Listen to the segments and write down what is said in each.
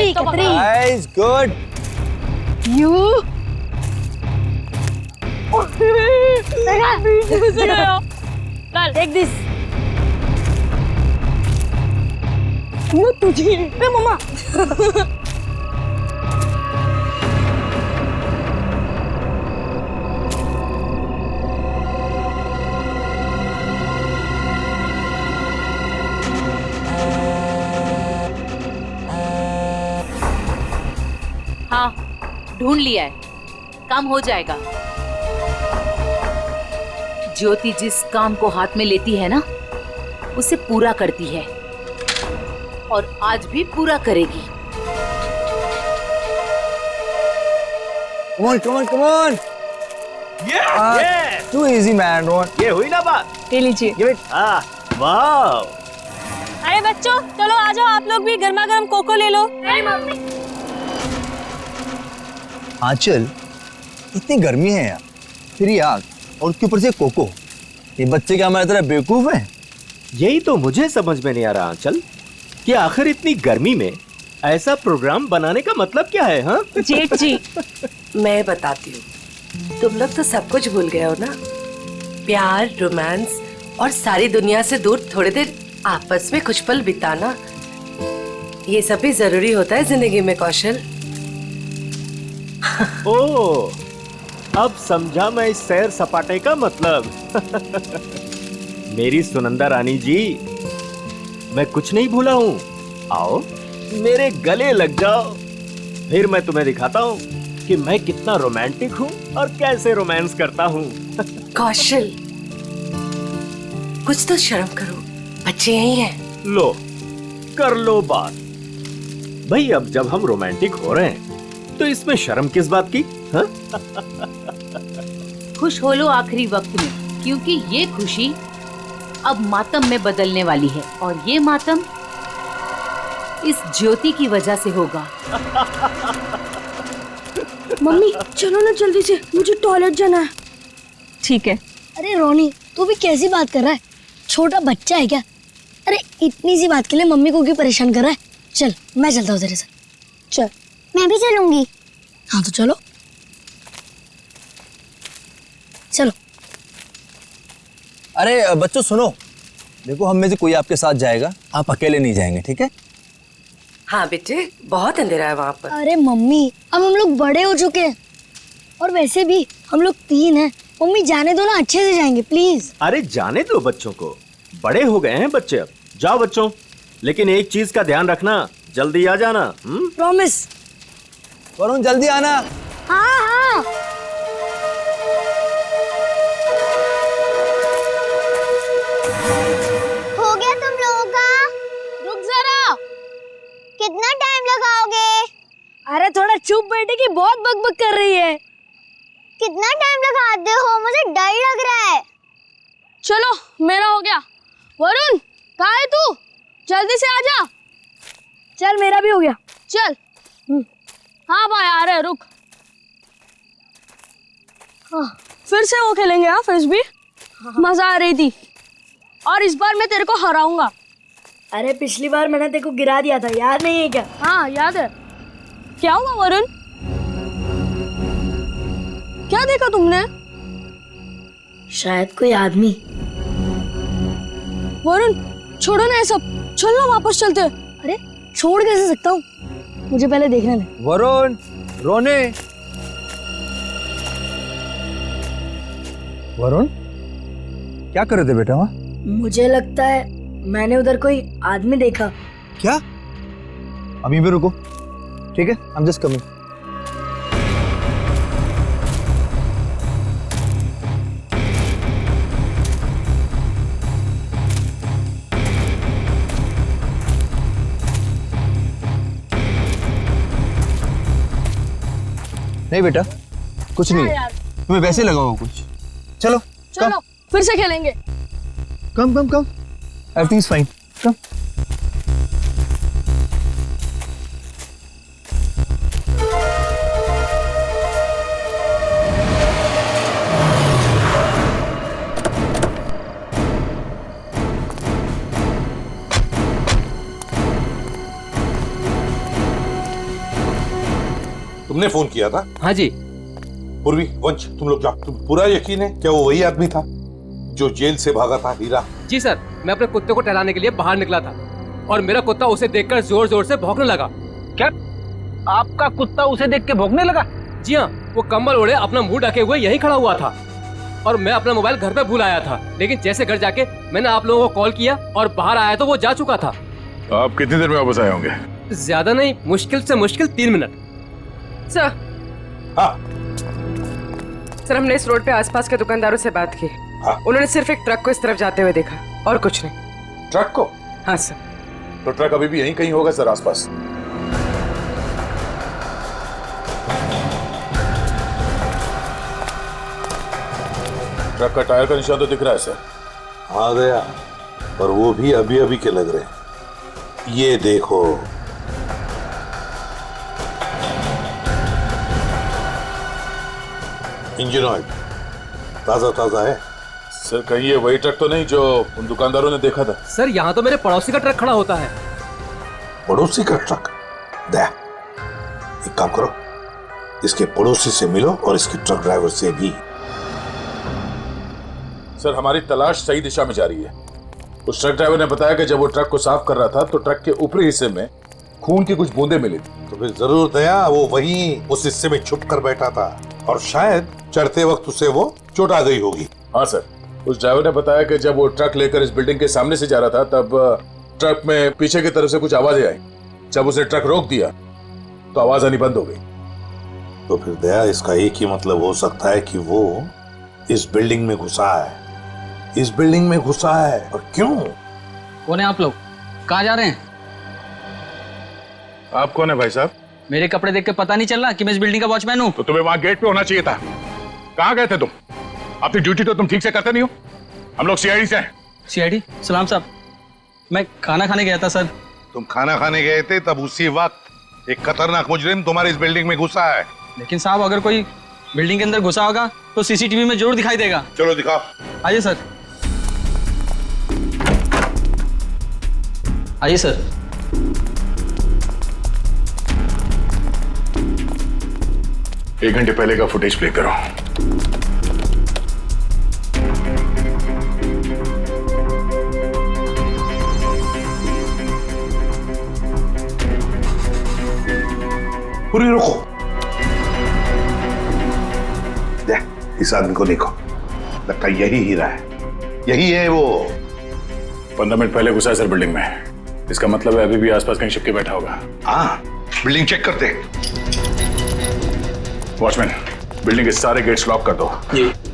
कतरी कतरी। Nice, good. You take this. वो तुझे पे मम्मा। हाँ, ढूंढ लिया है, काम हो जाएगा। ज्योति जिस काम को हाथ में लेती है ना, उसे पूरा करती है और आज भी पूरा करेगी। Come on, come on, come on. Yeah. Too easy, man. Ron. ये हुई ना बात। ये लीजिए। Give it. वाह। अरे बच्चों, चलो आ जाओ, आप लोग भी गर्मा गर्म कोको ले लो। मम्मी। आंचल, इतनी गर्मी है यार, फिर ये आग और उसके ऊपर से कोको। ये बच्चे क्या हमारी तरह बेवकूफ हैं? यही तो मुझे समझ में नहीं आ रहा आंचल, कि आखिर इतनी गर्मी में ऐसा प्रोग्राम बनाने का मतलब क्या है? हाँ जेठ जी, मैं बताती हूँ, तुम लोग तो सब कुछ भूल गए हो ना। प्यार, रोमांस और सारी दुनिया से दूर थोड़ी देर आपस में कुछ पल बिताना, ये सब भी जरूरी होता है जिंदगी में कौशल। ओह, अब समझा मैं इस सैर सपाटे का मतलब। मेरी सुनंदा रानी जी, मैं कुछ नहीं भूला हूँ। आओ मेरे गले लग जाओ, फिर मैं तुम्हें दिखाता हूँ कि मैं कितना रोमांटिक हूँ और कैसे रोमांस करता हूँ। कौशल, कुछ तो शर्म करो, बच्चे यही हैं। लो, कर लो बात। भाई अब जब हम रोमांटिक हो रहे हैं तो इसमें शर्म किस बात की? हाँ? खुश हो लो आखिरी वक्त में, क्योंकि ये खुशी अब मातम में बदलने वाली है और ये मातम इस ज्योति की वजह से होगा। मम्मी चलो ना जल्दी से, मुझे टॉयलेट जाना है। ठीक है। अरे रोनी, तू भी कैसी बात कर रहा है? छोटा बच्चा है क्या? अरे इतनी सी बात के लिए मम्मी को क्यों परेशान कर रहा है? चल मैं चलता हूँ तेरे साथ। चल। मैं भी चलूंगी। हाँ तो चलो चलो। अरे बच्चों सुनो, देखो हम में से कोई आपके साथ जाएगा, आप अकेले नहीं जाएंगे, ठीक है? हाँ बेटे, बहुत अंधेरा है वहाँ पर। अरे मम्मी, अब हम लोग बड़े हो चुके हैं और वैसे भी हम लोग 3 हैं। मम्मी जाने दो ना, अच्छे से जाएंगे प्लीज। अरे जाने दो बच्चों को, बड़े हो गए हैं बच्चे अब। जाओ बच्चों, लेकिन एक चीज का ध्यान रखना, जल्दी आ जाना। प्रॉमिस। वरुण जल्दी आना। हाँ हाँ। हो गया तुम लोगों का? रुक जरा। कितना टाइम लगाओगे? अरे थोड़ा चुप बैठे की बहुत बकबक कर रही है। कितना टाइम लगाते हो? मुझे डर लग रहा है। चलो मेरा हो गया। वरुण कहाँ है तू? जल्दी से आजा। चल मेरा भी हो गया। चल। हाँ भाई आ रहे, रुक। हाँ, फिर से वो खेलेंगे। हाँ फ्रिस्बी, मजा आ रही थी और इस बार मैं तेरे को हराऊंगा। अरे पिछली बार मैंने तेरे को गिरा दिया था, याद नहीं है क्या? हाँ याद है। क्या हुआ वरुण? क्या देखा तुमने? शायद कोई आदमी। वरुण छोड़ो ना ये सब, चल ना वापस चलते। अरे छोड़ कैसे सकता हूँ, मुझे पहले देखने दे। वरुण, रोने। वरुण क्या कर रहे थे बेटा वहाँ? मुझे लगता है मैंने उधर कोई आदमी देखा। क्या? अभी भी रुको, ठीक है? I'm just coming. नहीं बेटा, कुछ नहीं है, तुम्हें वैसे लगा होगा कुछ। चलो चलो फिर से खेलेंगे। कम कम कम, एवरीथिंग इज फाइन, कम। तुमने फोन किया था? हाँ जी। पूर्वी, वंश, तुम लोग जाओ। तुम पूरा यकीन है क्या वो वही आदमी था जो जेल से भागा था, हीरा? जी सर, मैं अपने कुत्ते को टहलाने के लिए बाहर निकला था और मेरा कुत्ता उसे देखकर जोर जोर से भौंकने लगा। क्या आपका कुत्ता उसे देख के भौंकने लगा? जी हाँ, वो कंबल ओढ़े अपना मुंह ढके हुए यहीं खड़ा हुआ था और मैं अपना मोबाइल घर पे भूल आया था, लेकिन जैसे घर जाके मैंने आप लोगों को कॉल किया और बाहर आया तो वो जा चुका था। आप कितनी देर में वापस आए होंगे? ज्यादा नहीं, मुश्किल से मुश्किल 3 मिनट। सर। हाँ। सर, हमने इस रोड पे आसपास के दुकानदारों से बात की। हाँ। उन्होंने सिर्फ एक ट्रक को इस तरफ जाते हुए देखा और कुछ नहीं। ट्रक को? हाँ सर। तो ट्रक अभी भी यहीं कहीं होगा सर, आसपास। ट्रक का टायर का निशान तो दिख रहा है सर। आ गया, और वो भी अभी अभी के लग रहे हैं। ये देखो, इंजन ऑयल ताजा ताजा है सर। कहीं ये वही ट्रक तो नहीं जो उन दुकानदारों ने देखा था? सर, यहाँ तो मेरे पड़ोसी का ट्रक खड़ा होता है। पड़ोसी का ट्रक? दे, एक काम करो, इसके पड़ोसी से मिलो और इसके ट्रक ड्राइवर से भी। सर, हमारी तलाश सही दिशा में जा रही है। उस ट्रक ड्राइवर ने बताया कि जब वो ट्रक को साफ कर रहा था तो ट्रक के ऊपरी हिस्से में खून की कुछ बूंदें मिली थी। तो फिर जरूर दया वो वहीं उस हिस्से में छुप कर बैठा था और शायद चढ़ते वक्त उसे वो चोट आ गई होगी। हाँ सर, उस ड्राइवर ने बताया कि जब वो ट्रक लेकर इस बिल्डिंग के सामने से जा रहा था तब ट्रक में पीछे की तरफ से कुछ आवाजें आई। जब उसने ट्रक रोक दिया तो आवाज आनी बंद हो गई। तो फिर दया, इसका एक ही मतलब हो सकता है कि वो इस बिल्डिंग में घुसा है। इस बिल्डिंग में घुसा है। और क्यों? कौन है आप लोग? कहाँ जा रहे हैं? आप कौन है भाई साहब? मेरे कपड़े देख के पता नहीं चल रहा कि मैं इस बिल्डिंग का वॉचमैन हूँ? तो तुम्हें वहां गेट पे होना चाहिए था। कहाँ गए थे तुम? अपनी ड्यूटी तो तुम ठीक से करते नहीं हो। हम लोग सीआईडी से हैं। सीआईडी? सलाम साहब, मैं खाना खाने गया था सर। तुम खाना खाने गए थे, तब उसी वक्त एक खतरनाक मुजरिम तुम्हारे इस बिल्डिंग में घुसा है। लेकिन साहब, अगर कोई बिल्डिंग के अंदर घुसा होगा तो सीसीटीवी में जरूर दिखाई देगा। चलो दिखाओ। आइए सर। आइए सर। एक घंटे पहले का फुटेज प्ले करो। पूरी रुको। इस आदमी को देखो, लगता है यही हीरा है। यही है वो। 15 मिनट पहले घुसा है सर बिल्डिंग में। इसका मतलब है अभी भी आसपास कहीं छिप के बैठा होगा। हाँ, बिल्डिंग चेक करते। वॉचमैन, बिल्डिंग के सारे गेट्स लॉक कर दो।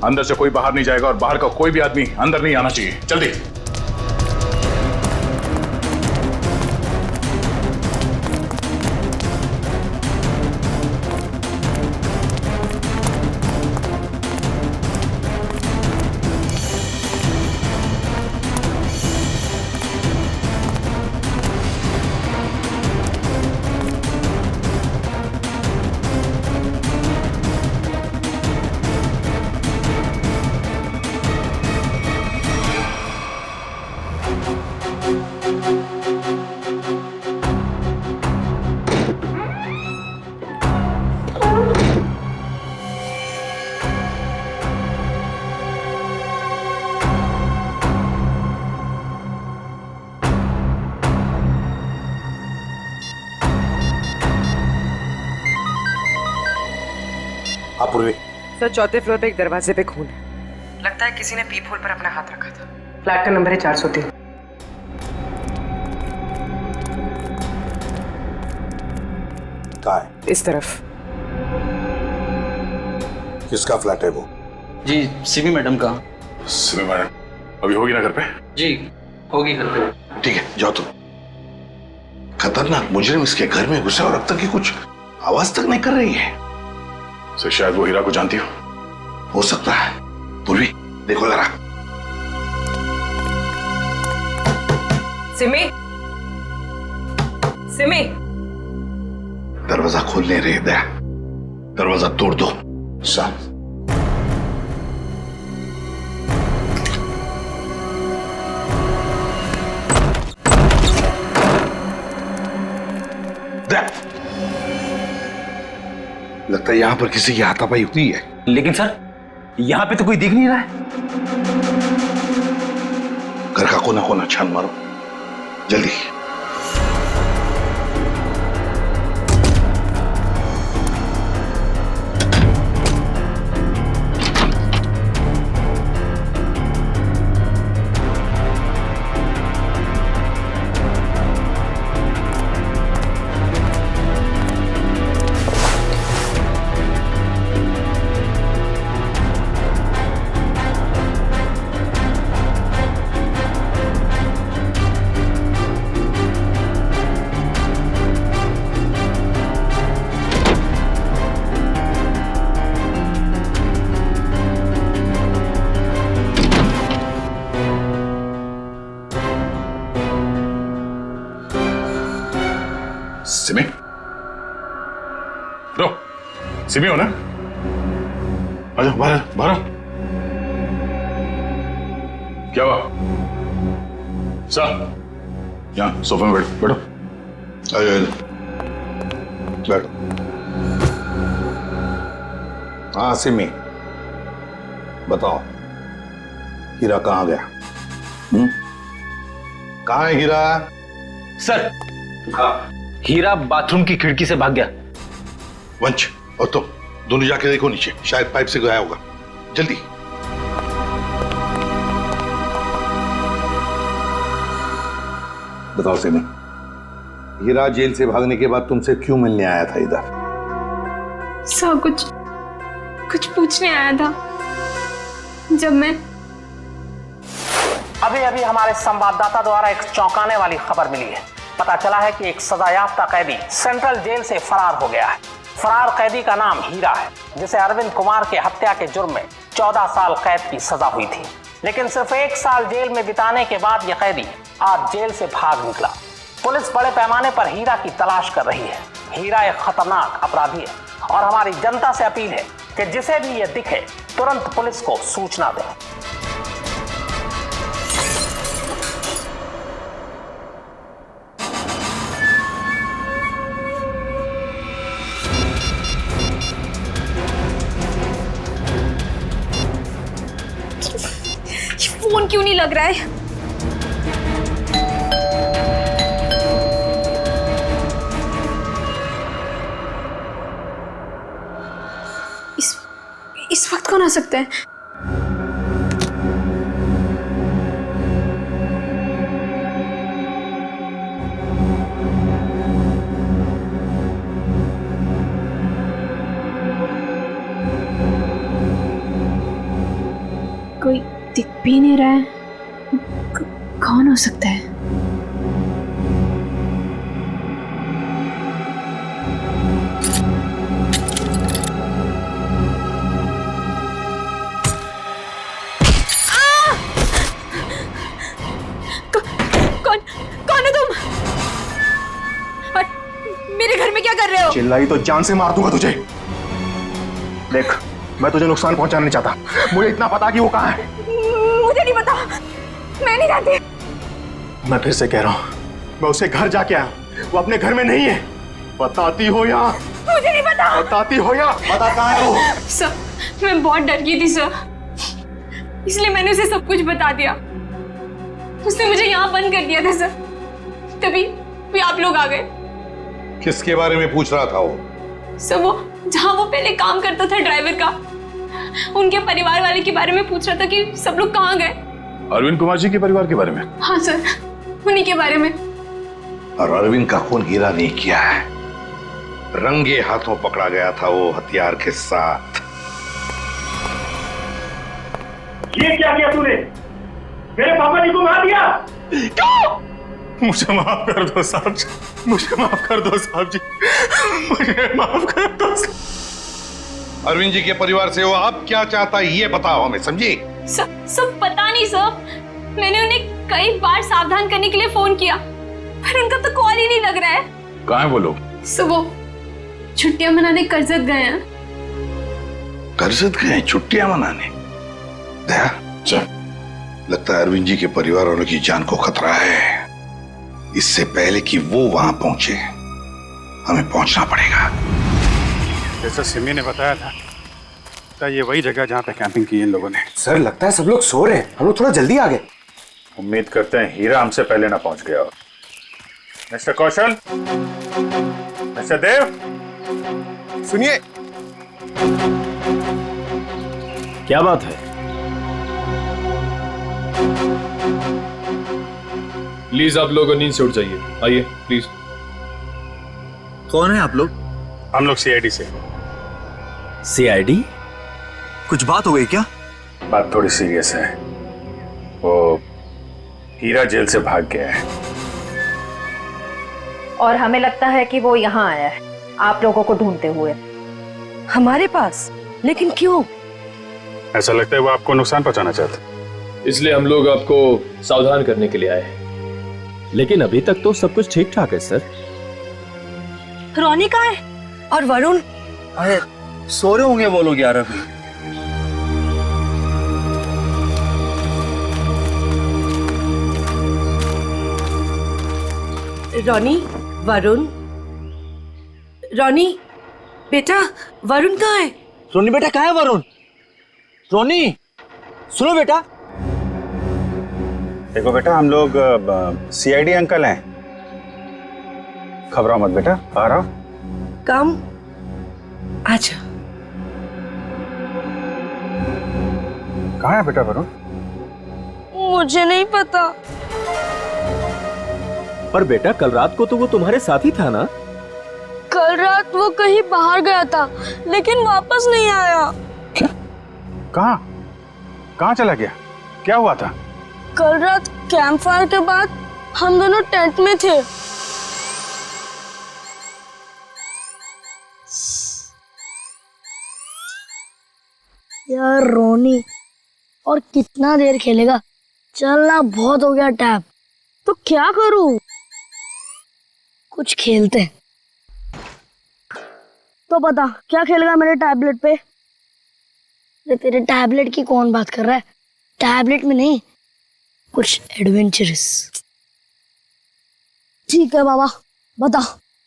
अंदर से कोई बाहर नहीं जाएगा और बाहर का कोई भी आदमी अंदर नहीं आना चाहिए। जल्दी। पूर्वी। सर, चौथे फ्लोर पे एक दरवाजे पे खून है। लगता है किसी ने पीप होल पर अपना हाथ रखा था। फ्लैट का नंबर है 403। कहाँ है? इस तरफ। किसका फ्लैट है वो? जी, सिमी मैडम का। सिमी मैडम अभी होगी ना घर पे? जी, होगी घर पे। ठीक है, जाओ तुम। खतरनाक मुजरिम इसके घर में घुसा और अब तक की कुछ आवाज तक नहीं कर रही है। सर, शायद वो हीरा को जानती हो सकता है। पूर्वी, देखो जरा। सिमी, सिमी। दरवाजा खोल नहीं रही दया। दरवाजा तोड़ दो। साहब, लगता है यहाँ पर किसी की हाथापाई हुई है। लेकिन सर यहाँ पे तो कोई दिख नहीं रहा है। घर का कोना कोना छान मारो जल्दी। सिमी, रो, सिमी हो ना? आजा बाहर बाहर। क्या हुआ? सर, यहाँ सोफे में बैठो बैठो। आजा बैठो। हाँ सिमी, बताओ हीरा कहाँ गया? कहाँ है हीरा? सर हीरा बाथरूम की खिड़की से भाग गया। वंश और तुम दोनों जाके देखो नीचे, शायद पाइप से गया होगा। जल्दी। बताओ सिमी, हीरा जेल से भागने के बाद तुमसे क्यों मिलने आया था इधर? सर कुछ पूछने आया था। जब मैं अभी हमारे संवाददाता द्वारा एक चौंकाने वाली खबर मिली है। पता चला है कि एक सजायाफ्ता कैदी सेंट्रल जेल से फरार हो गया है। फरार कैदी का नाम हीरा है, जिसे अरविंद कुमार के हत्या के जुर्म में 14 साल कैद की सजा हुई थी। लेकिन सिर्फ 1 साल जेल में बिताने के बाद यह कैदी आज जेल से भाग निकला। पुलिस बड़े पैमाने पर हीरा की तलाश कर रही है। हीरा एक खतरनाक अपराधी है और हमारी जनता से अपील है कि जिसे भी यह दिखे तुरंत पुलिस को सूचना दें। फोन क्यों नहीं लग रहा है? इस वक्त कौन आ सकता है? कोई दिख भी नहीं रहा है। कौन हो सकता है? कौन है तुम? और मेरे घर में क्या कर रहे हो? चिल्लाई तो जान से मार दूंगा तुझे। देख, मैं तुझे नुकसान पहुंचाना नहीं चाहता। मुझे इतना पता कि वो कहाँ है। मुझे नहीं पता, मैं नहीं जानती। मैं फिर से कह रहा हूँ, मैं उसे घर जाके आया, वो अपने घर में नहीं है। बताती हो या? मुझे नहीं पता। बताती हो या? बता कहाँ है वो? सर, मैं बहुत डर गई थी सर, इसलिए मैंने उसे सब कुछ बता दिया। उसने मुझे यहाँ बंद कर दिया था सर, तभी आप लोग आ गए। किसके बारे में पूछ रहा था वो? सर, वो जहाँ वो पहले काम करता था ड्राइवर का, उनके परिवार वाले के बारे में पूछ रहा था कि सब लोग कहाँ गए। अरविंद कुमार जी के परिवार के बारे में? हाँ सर, उन्हीं के बारे में। और अरविंद का खून हीरा नहीं किया है, रंगे हाथों पकड़ा गया था वो हथियार के साथ। ये क्या किया तूने? मेरे पापा जी को मार दिया। क्यों? मुझे माफ कर दो साहब जी, मुझे माफ कर दो साहब जी, मुझे माफ कर दो। अरविंद जी के परिवार से वो अब क्या चाहता है ये बताओ हमें, समझी? सब पता नहीं सर, मैंने उन्हें कई बार सावधान करने के लिए फोन किया, पर उनका तो कॉल ही नहीं लग रहा है। कहाँ है वो लोग? सर, वो छुट्टियां मनाने करजत गए हैं। करजत गए छुट्टियां मनाने? दया, चल, लगता है अरविंद जी के परिवार वालों की जान को खतरा है। इससे पहले कि वो वहां पहुंचे, हमें पहुंचना पड़ेगा। जैसा सिमी ने बताया था तो ये वही जगह जहाँ पे कैंपिंग की इन लोगों ने। सर लगता है सब लोग सो रहे हैं, हम लोग थोड़ा जल्दी आ गए। उम्मीद करते हैं हीरा हमसे पहले ना पहुंच गया हो। मिस्टर कौशल, मिस्टर देव, सुनिए। क्या बात है? प्लीज आप लोग नींद से उठ जाइए, आइए प्लीज। कौन है आप लोग? हम लोग सीआईडी से। सीआईडी? कुछ बात हो गई क्या? बात थोड़ी सीरियस है। वो हीरा जेल से भाग गया है और हमें लगता है कि वो यहाँ आया है आप लोगों को ढूंढते हुए। हमारे पास? लेकिन क्यों? ऐसा लगता है वो आपको नुकसान पहुंचाना चाहते, इसलिए हम लोग आपको सावधान करने के लिए आए हैं। लेकिन अभी तक तो सब कुछ ठीक ठाक है सर। रोनी कहाँ है? और वरुण? अरे सो रहे होंगे वो लोग यार अभी। रोनी, वरुण, रोनी बेटा, वरुण कहाँ है? रोनी बेटा कहाँ है वरुण? रोनी सुनो बेटा। देखो बेटा, हम लोग सीआईडी अंकल हैं, घबराओ मत बेटा, बाहर आओ। कम आजा। कहाँ है बेटा वरुण? मुझे नहीं पता। पर बेटा कल रात को तो वो तुम्हारे साथ ही था ना? कल रात वो कहीं बाहर गया था लेकिन वापस नहीं आया। क्या? कहाँ? कहाँ चला गया? क्या हुआ था? कल रात कैंप फायर के बाद हम दोनों टेंट में थे। यार रोनी, और कितना देर खेलेगा? चलना बहुत हो गया टैब। तो क्या करूं? कुछ खेलते हैं। तो बता क्या खेलेगा मेरे टैबलेट पे? तेरे टैबलेट की कौन बात कर रहा है? टैबलेट में नहीं, कुछ एडवेंचरस। ठीक है बाबा, बता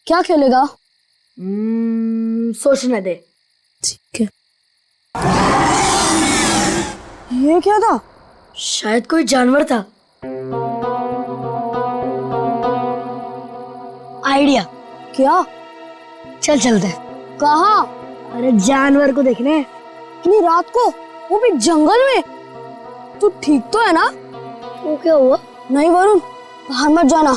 क्या खेलेगा? सोचने दे। ठीक है। ये क्या था? शायद कोई जानवर था। आइडिया। क्या? चल चलते हैं। कहाँ? अरे जानवर को देखने। इतनी रात को, वो भी जंगल में। तू ठीक तो है ना? वो क्या हुआ? नहीं वरुण, बाहर मत जाना,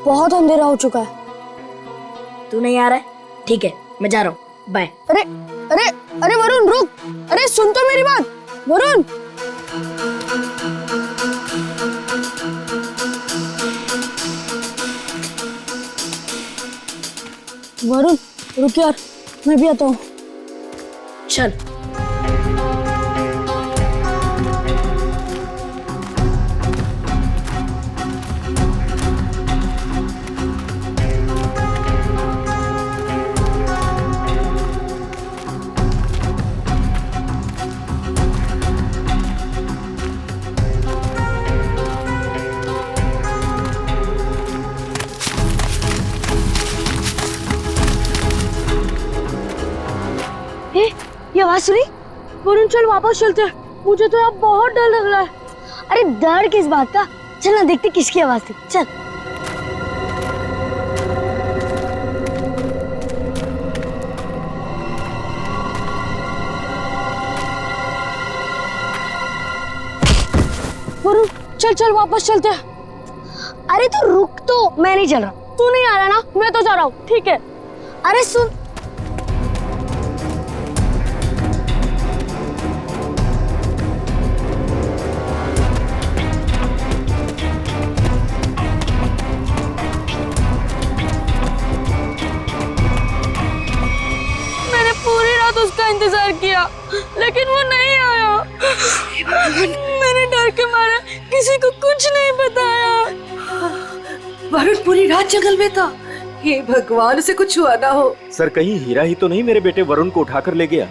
बहुत अंधेरा हो चुका है। तू नहीं आ रहा है? ठीक है, मैं जा रहा हूँ, बाय। अरे अरे अरे वरुण रुक, अरे सुन तो मेरी बात। वरुण वरुण रुक यार, मैं भी आता हूँ। चल। ये आवाज सुनी? वरुण चल वापस चलते हैं, मुझे तो अब बहुत डर लग रहा है। अरे डर किस बात का? चल ना देखते किसकी आवाज थी। चल। वरुण चल चल वापस चलते हैं। अरे तो रुक तो, मैं नहीं चल रहा। तू नहीं आ रहा ना? मैं तो जा रहा हूँ। ठीक है। अरे सुन, उसका इंतजार किया लेकिन वो नहीं आया। मैंने डर के मारे किसी को कुछ नहीं बताया। वरुण पूरी रात जंगल में था। हे भगवान, उसे कुछ हुआ ना हो। सर कहीं हीरा ही तो नहीं मेरे बेटे वरुण को उठाकर ले गया?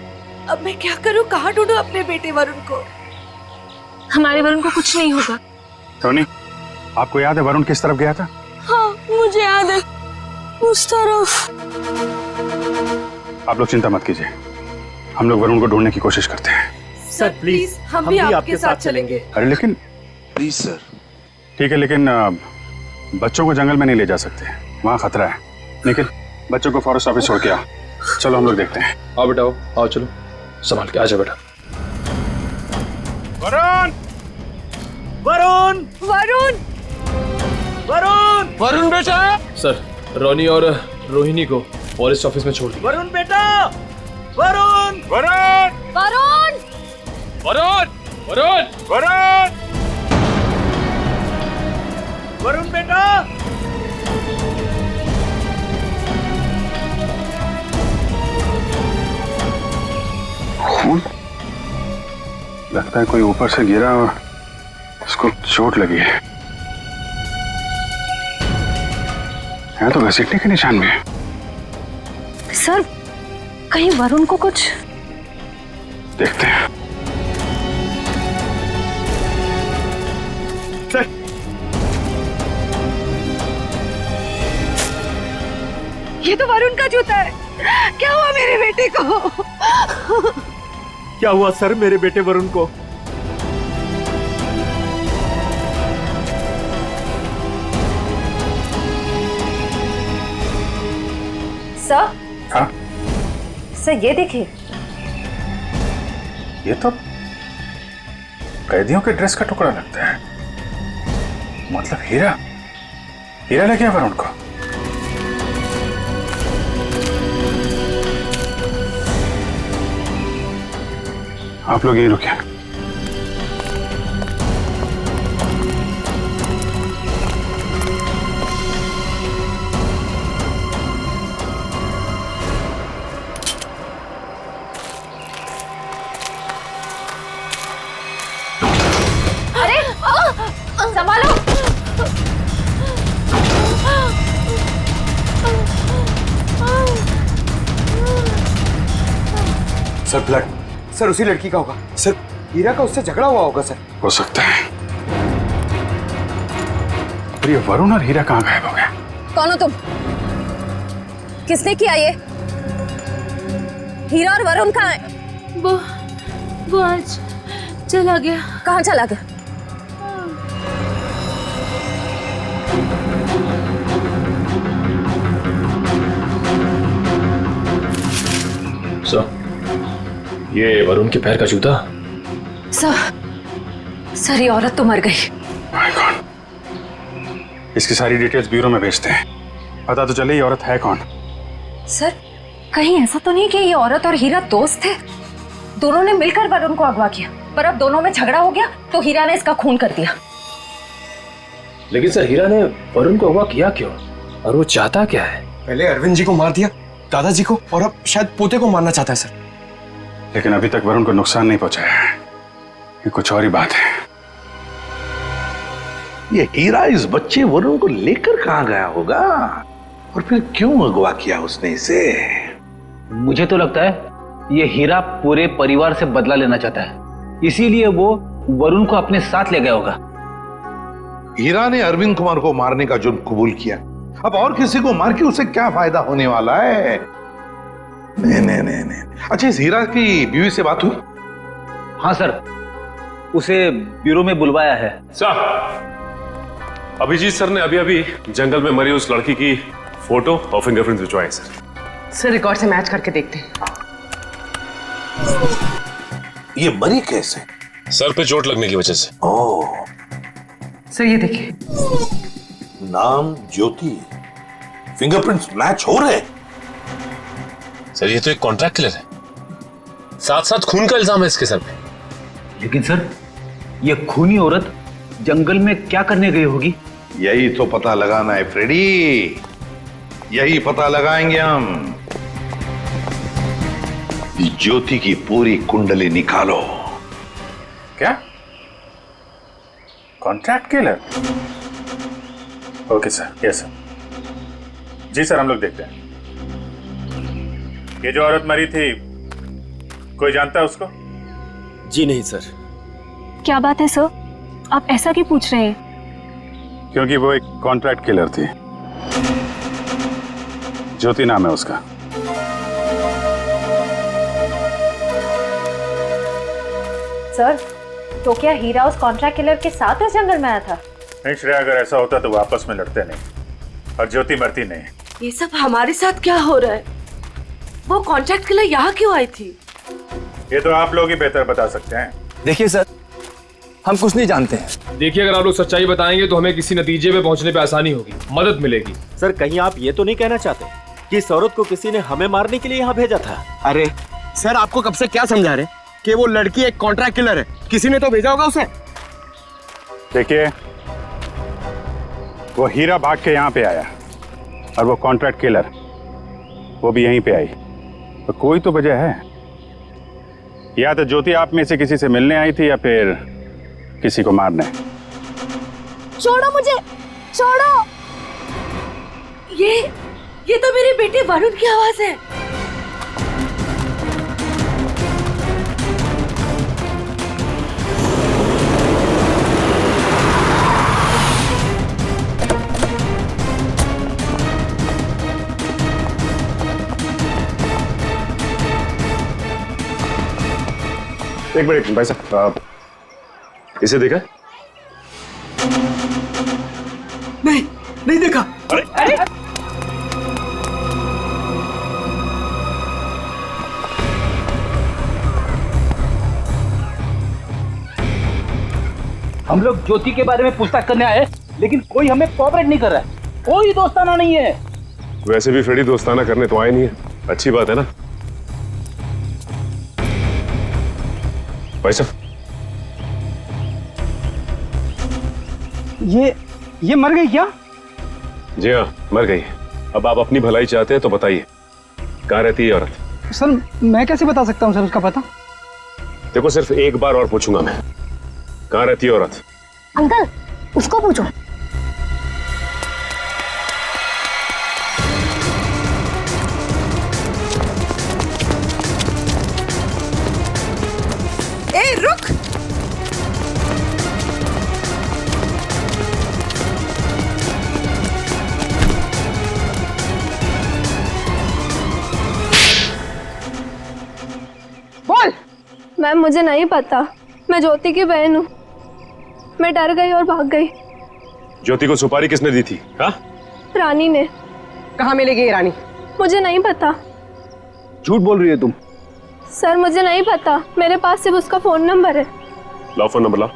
अब मैं क्या करूं? कहाँ ढूंढूं अपने बेटे वरुण को? हमारे वरुण को कुछ नहीं होगा। टोनी, आपको याद है वरुण किस तरफ गया था? हाँ मुझे याद है, उस तरफ। आप लोग चिंता मत कीजिए, हम लोग वरुण को ढूंढने की कोशिश करते हैं। सर प्लीज हम भी आपके साथ चलेंगे। अरे लेकिन प्लीज सर। ठीक है, लेकिन बच्चों को जंगल में नहीं ले जा सकते, वहाँ खतरा है। लेकिन बच्चों को फॉरेस्ट ऑफिस छोड़ के आओ, चलो हम लोग देखते हैं। आओ बेटा आओ, चलो संभाल के आजा बेटा। वरुण वरुण वरुण वरुण वरुण बेटा। सर रोनी और रोहिणी को फॉरेस्ट ऑफिस में छोड़ दिया। वरुण बेटा वरुण वरुण वरुण वरुण वरुण वरुण वरुण बेटा। खून लगता है कोई ऊपर से गिरा और उसको चोट लगी है। यहाँ तो घसीटने के निशान भी है। सर कहीं वरुण को कुछ देखते हैं। ये तो वरुण का जूता है। क्या हुआ मेरे बेटे को? क्या हुआ सर मेरे बेटे वरुण को? सर। हाँ सर ये देखिए, ये तो कैदियों के ड्रेस का टुकड़ा लगता है। मतलब हीरा हीरा ले गया वरुण को। आप लोग यहीं रुकिए। अरे संभालो। सर ब्लड, सर उसी लड़की का होगा। सर हीरा का उससे झगड़ा हुआ होगा सर। हो सकता है। पर ये वरुण और हीरा कहाँ गायब हो गए? कौन हो तुम? किसने किया ये? हीरा और वरुण कहाँ है? वो आज चला गया। कहाँ चला गया? सर ये वरुण के पैर का जूता। सर ये औरत तो मर गई। माय गॉड, इसकी सारी डिटेल्स ब्यूरो में भेजते हैं, पता तो चले ये औरत है कौन। सर कहीं ऐसा तो नहीं कि ये औरत और हीरा दोस्त थे? दोनों ने मिलकर वरुण को अगवा किया, पर अब दोनों में झगड़ा हो गया तो हीरा ने इसका खून कर दिया। लेकिन सर हीरा ने वरुण को अगवा किया क्यों, और वो चाहता क्या है? पहले अरविंद जी को मार दिया, दादाजी को, और अब शायद पोते को मारना चाहता है सर। लेकिन अभी तक वरुण को नुकसान नहीं पहुंचाया है, ये कुछ और ही बात है। ये हीरा इस बच्चे वरुण को लेकर कहाँ गया होगा, और फिर क्यों अगवा किया उसने इसे? मुझे तो लगता है ये हीरा पूरे परिवार से बदला लेना चाहता है, इसीलिए वो वरुण को अपने साथ ले गया होगा। हीरा ने अरविंद कुमार को मारने का जुर्म कबूल किया, अब और किसी को मार के उसे क्या फायदा होने वाला है? नहीं। अच्छा, इस हीरा की बीवी से बात हुई? हाँ सर, उसे ब्यूरो में बुलवाया है। सर अभिजीत सर ने अभी अभी जंगल में मरी उस लड़की की फोटो और फिंगरप्रिंट्स भिजवाए सर रिकॉर्ड से मैच करके देखते हैं। ये मरी कैसे? सर पे चोट लगने की वजह से। ओह, सर ये देखिए, नाम ज्योति, फिंगरप्रिंट्स मैच हो रहे। सर ये तो एक कॉन्ट्रैक्ट किलर है, साथ साथ खून का इल्जाम है इसके सर पे। लेकिन सर ये खूनी औरत जंगल में क्या करने गई होगी? यही तो पता लगाना है फ्रेडी, यही पता लगाएंगे हम। ज्योति की पूरी कुंडली निकालो। क्या contract killer? Okay sir, yes sir. जी सर, हम लोग देखते हैं। ये जो औरत मरी थी, कोई जानता है उसको? जी नहीं सर। क्या बात है सर, आप ऐसा क्यों पूछ रहे हैं? क्योंकि वो एक कॉन्ट्रैक्ट किलर थी, ज्योति नाम है उसका। सर, तो क्या हीरा उस कॉन्ट्रैक्ट किलर के साथ इस जंगल में आया था? नहीं श्रेया, अगर ऐसा होता तो वो आपस में लड़ते नहीं और ज्योति मरती नहीं। ये सब हमारे साथ क्या हो रहा है? वो कॉन्ट्रैक्ट किलर यहाँ क्यों आई थी? ये तो आप लोग ही बेहतर बता सकते हैं। देखिए सर, हम कुछ नहीं जानते हैं। देखिए, अगर आप लोग सच्चाई बताएंगे तो हमें किसी नतीजे पे पहुंचने पे आसानी होगी, मदद मिलेगी। सर, कहीं आप ये तो नहीं कहना चाहते कि इस औरत को किसी ने हमें मारने के लिए यहाँ भेजा था? अरे सर, आपको कब से क्या समझा रहे कि वो लड़की एक कॉन्ट्रैक्ट किलर है? किसी ने तो भेजा होगा उसे। देखिए, वो हीरा भाग के यहाँ पे आया और वो कॉन्ट्रैक्ट किलर वो भी यहीं पे आई, तो कोई तो वजह है। या तो ज्योति आप में से किसी से मिलने आई थी या फिर किसी को मारने। छोड़ो मुझे, छोड़ो। ये तो मेरे बेटे वरुण की आवाज है। एक मिनट भाई साहब, इसे देखा? नहीं देखा। अरे हम लोग ज्योति के बारे में पूछताछ करने आए, लेकिन कोई हमें कोऑपरेट नहीं कर रहा है। कोई दोस्ताना नहीं है। वैसे भी फ्रेडी दोस्ताना करने तो आए नहीं है, अच्छी बात है ना भाई साहब? ये मर गई क्या? जी हाँ, मर गई। अब आप अपनी भलाई चाहते हैं तो बताइए, कहाँ रहती है औरत? सर, मैं कैसे बता सकता हूँ सर उसका पता? देखो, सिर्फ एक बार और पूछूंगा मैं, कहाँ रहती है औरत? अंकल, उसको पूछो। ए, रुक। बोल। मैम, मुझे नहीं पता, मैं ज्योति की बहन हूँ। मैं डर गई और भाग गई। ज्योति को सुपारी किसने दी थी? हाँ? रानी ने। कहाँ मिलेगी ये रानी? मुझे नहीं पता। झूठ बोल रही है तुम। सर, मुझे नहीं पता, मेरे पास सिर्फ उसका फोन नंबर है। लाओ फोन नंबर, लाओ।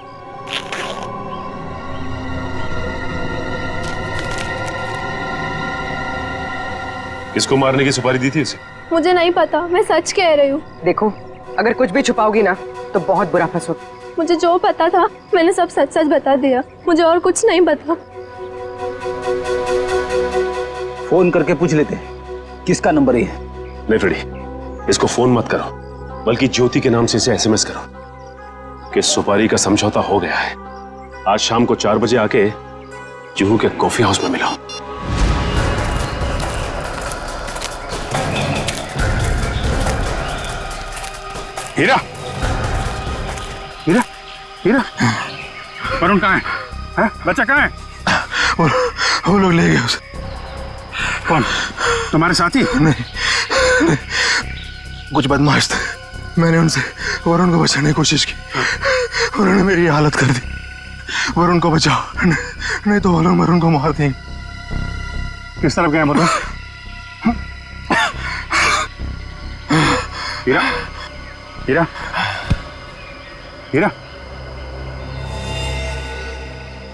किसको मारने की सुपारी दी थी उसे? मुझे नहीं पता, मैं सच कह रही हूँ। देखो, अगर कुछ भी छुपाओगी ना तो बहुत बुरा फंसोगी। मुझे जो पता था मैंने सब सच सच बता दिया, मुझे और कुछ नहीं पता। फोन करके पूछ लेते किसका नंबर है। नहीं फ्रेडी, इसको फोन मत करो, बल्कि ज्योति के नाम से इसे एसएमएस करो कि सुपारी का समझौता हो गया है। आज शाम को 4 बजे आके जुहू के कॉफी हाउस में मिलो। हीरा, हीरा, हीरा, वरुण कहाँ है? बच्चा कहाँ है? वो लोग ले गए उसे। कौन? तुम्हारे साथी? नहीं, कुछ बदमाश थे। मैंने उनसे वरुण को बचाने की कोशिश की, उन्होंने मेरी हालत कर दी। वरुण को बचाओ, नहीं तो वो लोग वरुण को मार देंगे। किस तरफ गए वरुण? हीरा, हीरा, हीरा।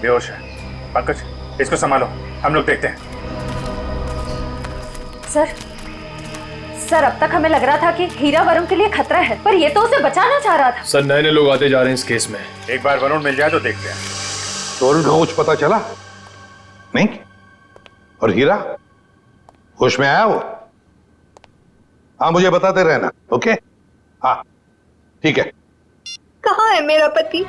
बेहोश है। पंकज, इसको संभालो, हम लोग देखते हैं। सर, अब तक हमें लग रहा था कि हीरा वरुण के लिए खतरा है, पर ये तो उसे बचाना चाह रहा था। सर, नए नए लोग आते जा रहे हैं इस केस में। एक बार वरुण मिल जाए तो देखते हैं। तो वरुण को कुछ पता चला नहीं? और हीरा होश में आया वो? हाँ, मुझे बताते रहना। ओके? हाँ, ठीक है। कहाँ है मेरा पति?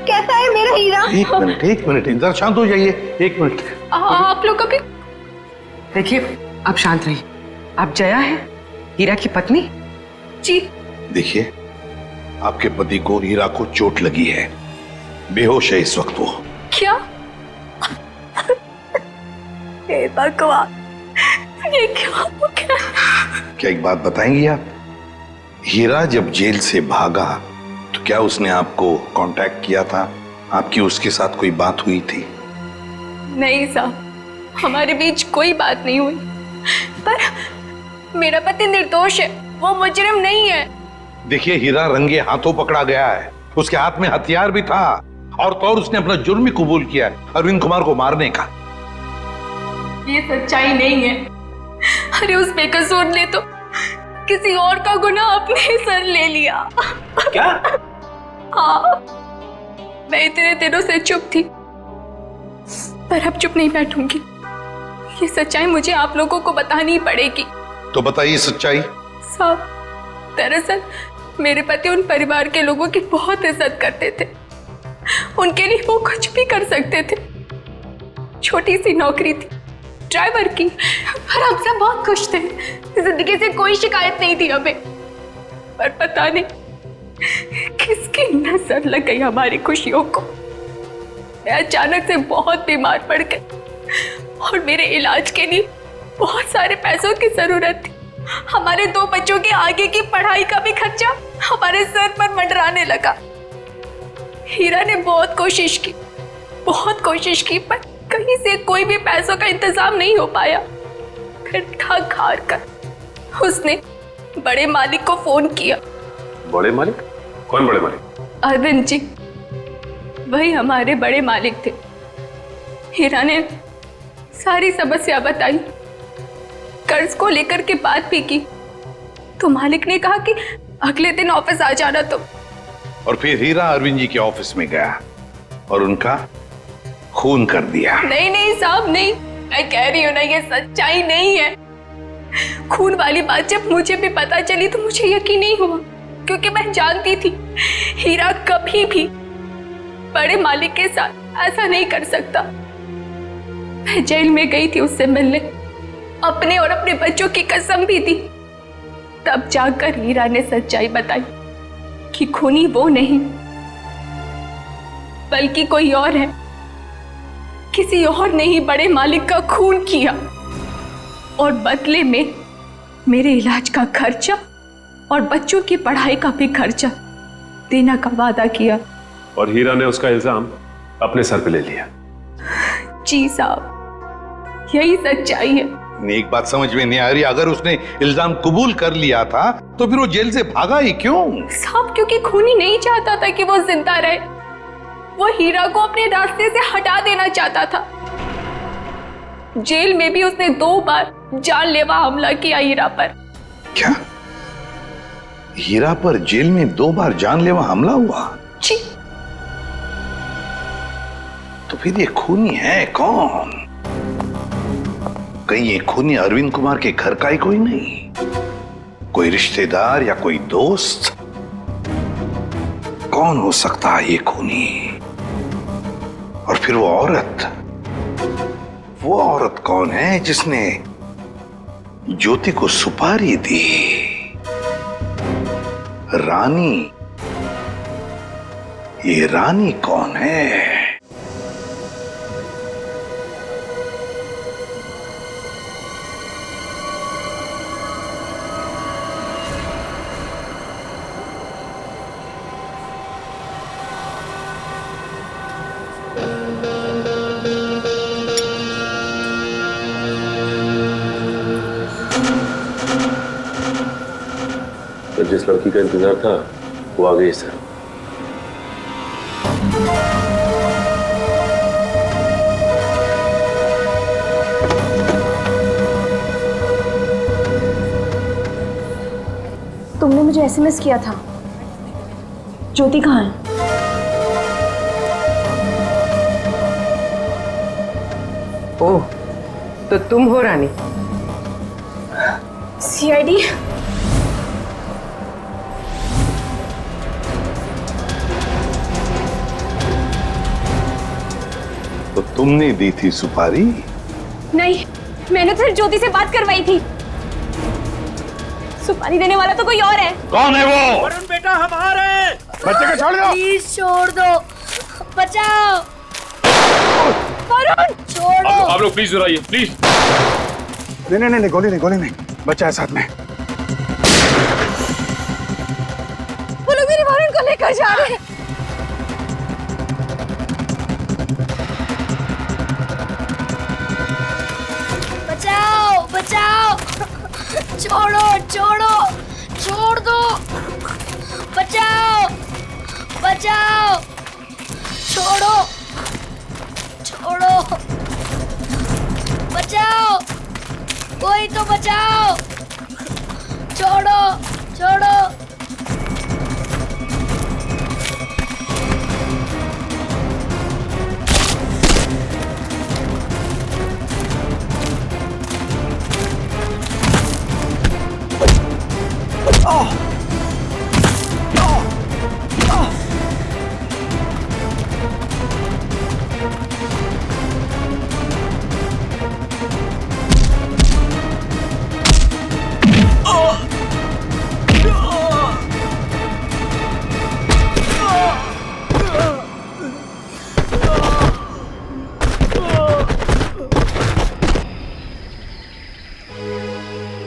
कैसा है मेरा हीरा? एक मिनट, इधर शांत हो जाइए। 1 मिनट। आप लोग कभी देखिए, आप शांत रहिए। आप जया है, हीरा की पत्नी? जी। देखिए, आपके पति को हीरा को चोट लगी है, बेहोश है इस वक्त वो। क्या? हे भगवान, ये क्या हो गया? क्या एक बात बताएंगी आप? हीरा जब जेल से भागा तो क्या उसने आपको कांटेक्ट किया था? आपकी उसके साथ कोई बात हुई थी? नहीं साहब, हमारे बीच कोई बात नहीं हुई। पर मेरा पति निर्दोष है, वो मुजरिम नहीं है। देखिए, हीरा रंगे हाथों पकड़ा गया है, उसके हाथ में हथियार भी था और तो और उसने अपना जुर्म भी कबूल किया है, अरविंद कुमार को मारने का। ये सच्चाई नहीं है। अरे उस बेकसूर ने तो किसी और का गुनाह अपने सर ले लिया। क्या? हाँ, मैं इतने दिनों से चुप थी, पर अब चुप नहीं बैठूंगी। ये सच्चाई मुझे आप लोगों को बतानी पड़ेगी। तो बताइए सच्चाई। साहब, दरअसल मेरे पति उन परिवार के लोगों की बहुत इज्जत करते थे। उनके लिए वो कुछ भी कर सकते थे। छोटी सी नौकरी थी ड्राइवर की, और हम सब बहुत खुश थे। जिंदगी से कोई शिकायत नहीं थी हमें। पर पता नहीं किसकी नजर लग गई हमारी खुशियों को। मैं अचानक से बहुत बीमार पड़ गई और मेरे इलाज के लिए बहुत सारे पैसों की जरूरत थी। हमारे 2 बच्चों के आगे की पढ़ाई का भी खर्चा हमारे सर पर मंडराने लगा। हीरा ने बहुत कोशिश की, पर कहीं से कोई भी पैसों का इंतजाम नहीं हो पाया। फिर थक हार कर उसने बड़े मालिक को फोन किया। बड़े मालिक? कौन बड़े मालिक? अरविंद जी, वही हमारे बड़े मालिक थे। हीरा ने सारी समस्या बताई, कर्ज को लेकर के बात भी की, तो मालिक ने कहा कि अगले दिन ऑफिस आ जाना। तो और फिर हीरा अरविंद जी के ऑफिस में गया और उनका खून कर दिया। नहीं साहब, नहीं, मैं कह रही हूँ ना, ये सच्चाई नहीं है। खून वाली बात जब मुझे भी पता चली तो मुझे यकीन नहीं हुआ, क्योंकि मैं जानती थी हीरा कभी भी बड़े मालिक के साथ ऐसा नहीं कर सकता। मैं जेल में गई थी उससे मिलने, अपने और अपने बच्चों की कसम भी दी। तब जाकर हीरा ने सच्चाई बताई कि खूनी वो नहीं बल्कि कोई और है। किसी और ने ही बड़े मालिक का खून किया और बदले में मेरे इलाज का खर्चा और बच्चों की पढ़ाई का भी खर्चा देने का वादा किया। और हीरा ने उसका इल्जाम अपने सर पे ले लिया। जी साहब, यही सच्चाई है। एक बात समझ में नहीं आ रही, अगर उसने इल्जाम कबूल कर लिया था तो फिर वो जेल से भागा ही क्यों? साहब, क्योंकि खूनी नहीं चाहता था कि वो जिंदा रहे। वो हीरा को अपने रास्ते से हटा देना चाहता था। जेल में भी उसने 2 बार जानलेवा हमला किया हीरा पर। क्या? हीरा पर जेल में 2 बार जानलेवा हमला हुआ? जी। तो फिर ये खूनी है कौन? कहीं ये खूनी अरविंद कुमार के घर का ही कोई नहीं? कोई रिश्तेदार या कोई दोस्त? कौन हो सकता है ये खूनी? और फिर वो औरत कौन है जिसने ज्योति को सुपारी दी? रानी। ये रानी कौन है? जिस लड़की का इंतजार था वो आ गई सर। तुमने मुझे एसएमएस किया था। ज्योति कहाँ है? ओह, तो तुम हो रानी? सीआईडी? तो तुमने दी थी सुपारी? नहीं, मैंने तो ज्योति से बात करवाई थी। सुपारी देने वाला तो कोई और है। कौन है वो? वरुण बेटा, हम आ रहे हैं। बच्चे को छोड़ दो। प्लीज छोड़ दो, बचाओ। वरुण, छोड़ दो। आप लोग प्लीज जुड़ाइए, प्लीज। नहीं, गोली नहीं, बच्चा है साथ में। वो लोग मेरे वरुण को लेकर जा रहे छोड़ो छोड़ो, छोड़ दो, बचाओ बचाओ, छोड़ो छोड़ो, बचाओ, कोई तो बचाओ, छोड़ो छोड़ो।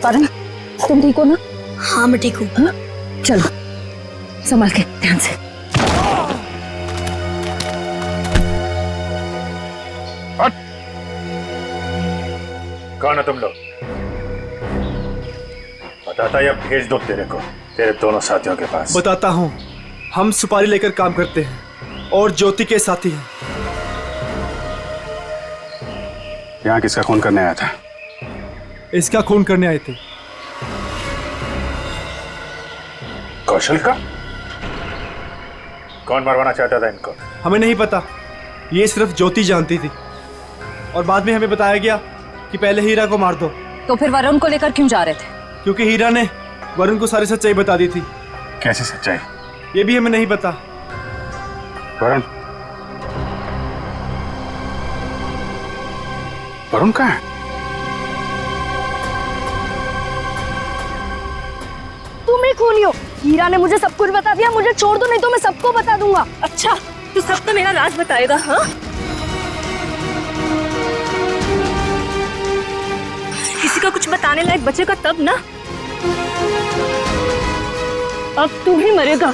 वरुण, तुम ठीक हो ना? हाँ मैं ठीक हूँ। चलो संभाल के, ध्यान से। कौन है तुम लोग? बताता या भेज दो तेरे को तेरे दोनों साथियों के पास। बताता हूँ, हम सुपारी लेकर काम करते हैं और ज्योति के साथी हैं। यहाँ किसका खून करने आया था? इसका खून करने आए थे। कौशल का? कौन मरवाना चाहता था इनको? हमें नहीं पता, ये सिर्फ ज्योति जानती थी और बाद में हमें बताया गया कि पहले हीरा को मार दो। तो फिर वरुण को लेकर क्यों जा रहे थे? क्योंकि हीरा ने वरुण को सारी सच्चाई बता दी थी। कैसी सच्चाई? ये भी हमें नहीं पता। वरुण? वरुण कहाँ है? तुम ही खूनी हो। हीरा ने मुझे सब कुछ बता दिया, मुझे छोड़ दो नहीं तो मैं सबको बता दूंगा। अच्छा, तू सब तो मेरा राज बताएगा? हाँ, किसी का कुछ बताने लायक बचेगा तब ना। अब तू ही मरेगा।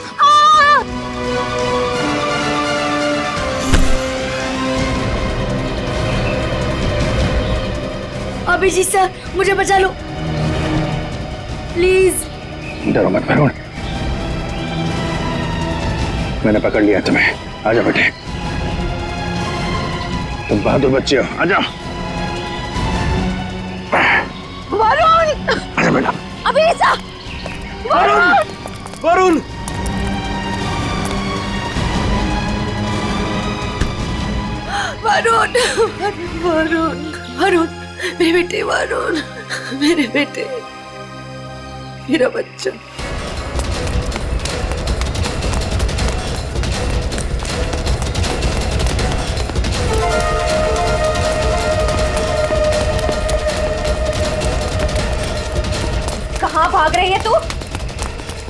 अभिजीत सर, मुझे बचा लो प्लीज। डरो मत वरुण, मैंने पकड़ लिया तुम्हें। आ जाओ बेटे, तुम बहादुर बच्चे हो, आ जाओ। वरुण! आ जाओ बेटा। अभिजीत! वरुण! वरुण! वरुण! वरुण! वरुण! मेरे बेटे वरुण, मेरे बेटे, मेरा बच्चा। कहाँ भाग रही है तू?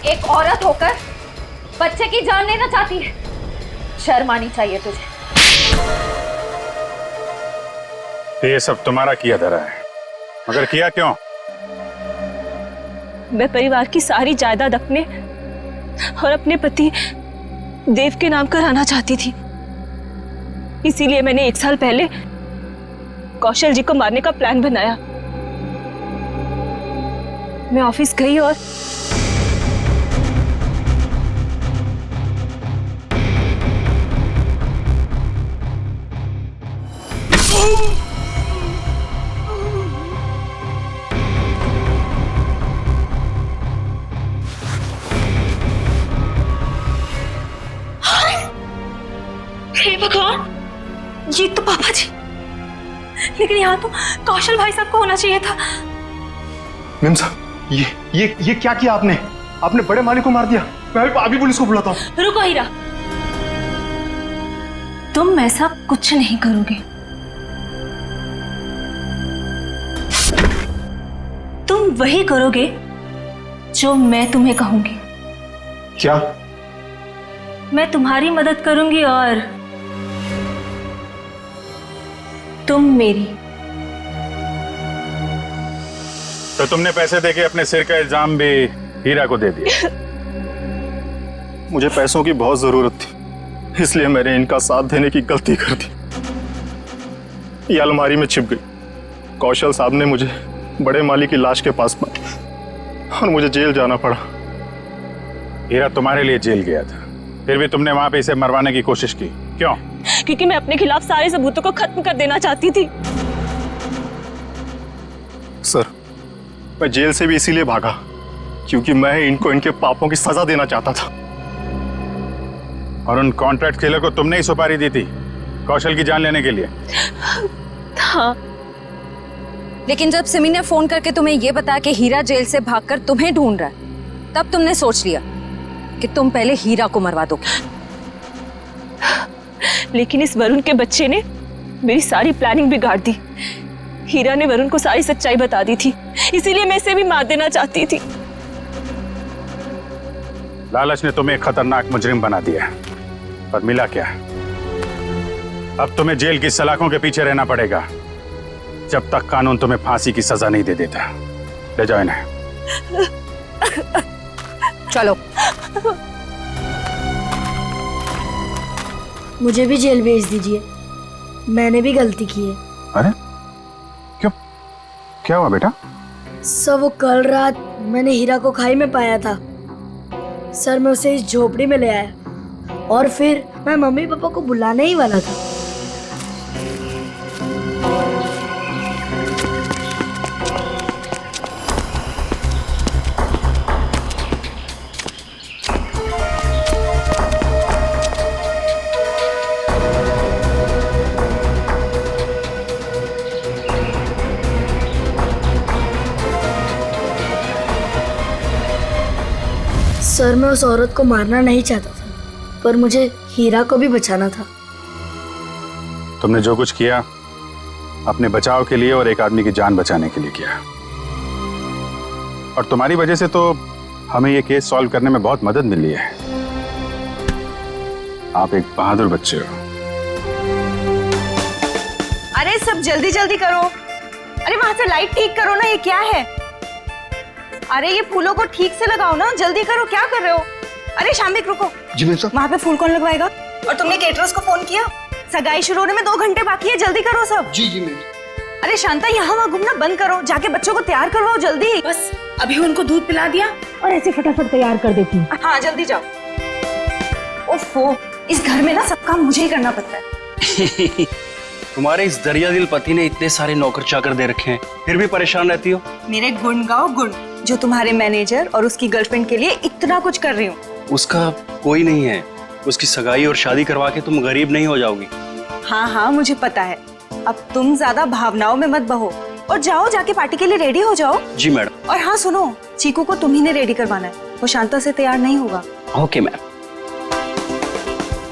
एक औरत होकर बच्चे की जान लेना चाहती है। शर्म आनी चाहिए तुझे। ये सब तुम्हारा किया धरा है, मगर किया क्यों? मैं परिवार की सारी जायदाद अपने और अपने पति देव के नाम कराना चाहती थी। इसीलिए मैंने 1 साल पहले कौशल जी को मारने का प्लान बनाया। मैं ऑफिस गई और हे भगवान, ये तो पापा जी, लेकिन यहाँ तो कौशल भाई साहब को होना चाहिए था। मेम साहब, ये क्या किया आपने? आपने बड़े मालिक को मार दिया। मैं अभी पुलिस को बुलाता हूँ। रुको हीरा, तुम ऐसा कुछ नहीं करोगे। तुम वही करोगे जो मैं तुम्हें कहूंगी। क्या? मैं तुम्हारी मदद करूंगी और तुम मेरी। तो तुमने पैसे देके अपने सिर का इल्जाम भी हीरा को दे दिया। मुझे पैसों की बहुत जरूरत थी, इसलिए मैंने इनका साथ देने की गलती कर दी। ये अलमारी में छिप गई। कौशल साहब ने मुझे बड़े माली की लाश के पास पाया। और मुझे जेल जाना पड़ा। हीरा तुम्हारे लिए जेल गया था, फिर भी तुमने वहां पे इसे मरवाने की कोशिश की, क्यों? क्योंकि मैं अपने खिलाफ सारे सबूतों को खत्म कर देना चाहती थी। सर, मैं जेल से भी इसीलिए भागा क्योंकि मैं इनको इनके पापों की सजा देना चाहता था। और उन कॉन्ट्रैक्ट किलर को तुमने ही सुपारी दी थी कौशल की जान लेने के लिए? हाँ। लेकिन जब सिमी ने फोन करके तुम्हें ये बताया कि हीरा जेल से भागकर तुम्हें ढूंढ रहा है, तब तुमने सोच लिया कि तुम पहले हीरा को मरवा दोगे। लेकिन इस वरुण के बच्चे ने मेरी सारी प्लानिंग बिगाड़ दी। हीरा ने वरुण को सारी सच्चाई बता दी थी, इसीलिए मैं इसे भी मार देना चाहती थी। लालच ने तुम्हें एक खतरनाक मुजरिम बना दिया, पर मिला क्या? अब तुम्हें जेल की सलाखों के पीछे रहना पड़ेगा जब तक कानून तुम्हें फांसी की सजा नहीं दे देता। ले जाओ इन्हें। चलो। मुझे भी जेल भेज दीजिए, मैंने भी गलती की है। अरे क्यों, क्या हुआ बेटा? सर, वो कल रात मैंने हीरा को खाई में पाया था। सर, मैं उसे इस झोपड़ी में ले आया और फिर मैं मम्मी पापा को बुलाने ही वाला था। सर, मैं उस औरत को मारना नहीं चाहता था, पर मुझे हीरा को भी बचाना था। तुमने जो कुछ किया अपने बचाव के लिए और एक आदमी की जान बचाने के लिए किया, और तुम्हारी वजह से तो हमें ये केस सॉल्व करने में बहुत मदद मिली है। आप एक बहादुर बच्चे हो। अरे सब जल्दी जल्दी करो। अरे वहां से लाइट ठीक करो ना, ये क्या है? अरे ये फूलों को ठीक से लगाओ ना, जल्दी करो, क्या कर रहे हो? अरे शाम्बिक रुको। जी मैम साहब। वहाँ पे फूल कौन लगवाएगा? और तुमने केटरर्स को फोन किया? सगाई शुरू होने में 2 घंटे बाकी है, जल्दी करो सब। जी मैम। अरे शांता, यहाँ वहाँ घूमना बंद करो, जाके बच्चों को तैयार करवाओ जल्दी। बस अभी उनको दूध पिला दिया और ऐसे फटाफट तैयार कर देती हूँ। हाँ जल्दी जाओ। ओफो, इस घर में ना सब काम मुझे ही करना पड़ता है। तुम्हारे इस दरिया दिल पति ने इतने सारे नौकर चाकर दे रखे हैं, फिर भी परेशान रहती हो। मेरे गुण गाओ गुण, जो तुम्हारे मैनेजर और उसकी गर्लफ्रेंड के लिए इतना कुछ कर रही हूँ। उसका कोई नहीं है, उसकी सगाई और शादी करवा के तुम गरीब नहीं हो जाओगी। हाँ हाँ मुझे पता है। अब तुम ज्यादा भावनाओं में मत बहो और जाओ, जाके पार्टी के लिए रेडी हो जाओ। जी मैडम। और हाँ सुनो, चीकू को तुम ही ने रेडी करवाना है, वो शांता से तैयार नहीं होगा। Okay ma'am.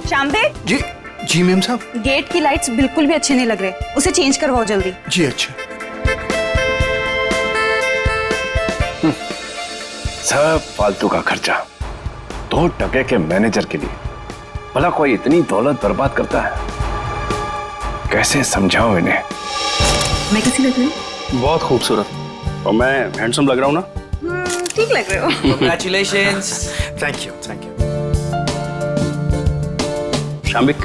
शाम्बे। जी जी मैम साहब। गेट की लाइट्स बिल्कुल भी अच्छे नहीं लग रहे, उसे चेंज करवाओ जल्दी। जी अच्छा। सब फालतू का खर्चा 2 टके के मैनेजर के लिए। भला कोई इतनी दौलत बर्बाद करता है? कैसे समझाऊं इन्हें? मैं कैसी लग रही हूँ? बहुत खूबसूरत। और मैं हैंडसम लग रहा हूँ ना? ठीक लग रहे हो। Congratulations. Thank you, thank you. शाम्बिक,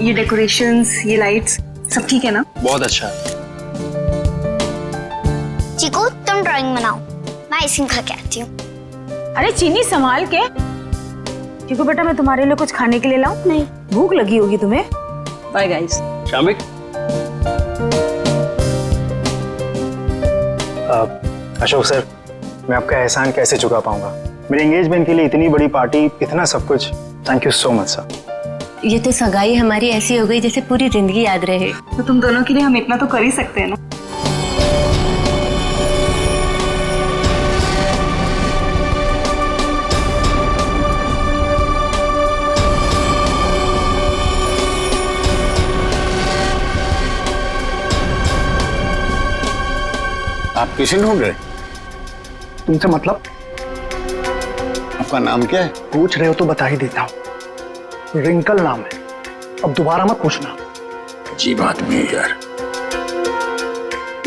ये डेकोरेशंस, ये लाइट्स, सब ठीक है ना? बहुत अच्छा। चीकू, तुम ड्राइंग बनाओ, मैं आइसक्रीम खा के आती हूँ। अरे चीनी संभाल के। चीकू बेटा, मैं तुम्हारे लिए कुछ खाने के लिए लाऊं? नहीं, भूख लगी होगी तुम्हें। Bye guys. शाम्बिक। अशोक सर, मैं आपका एहसान कैसे चुका पाऊंगा? मेरे एंगेजमेंट के लिए इतनी बड़ी पार्टी, इतना सब कुछ। Thank you so much sir. ये तो सगाई हमारी ऐसी हो गई जैसे पूरी जिंदगी याद रहे। तो तुम दोनों के लिए हम इतना तो कर ही सकते हैं ना। आप किसे ढूंढ रहे? तुमसे मतलब? आपका नाम क्या है? पूछ रहे हो तो बता ही देता हूँ। रिंकल नाम है, अब दोबारा मत पूछना। अजीब आदमी है यार।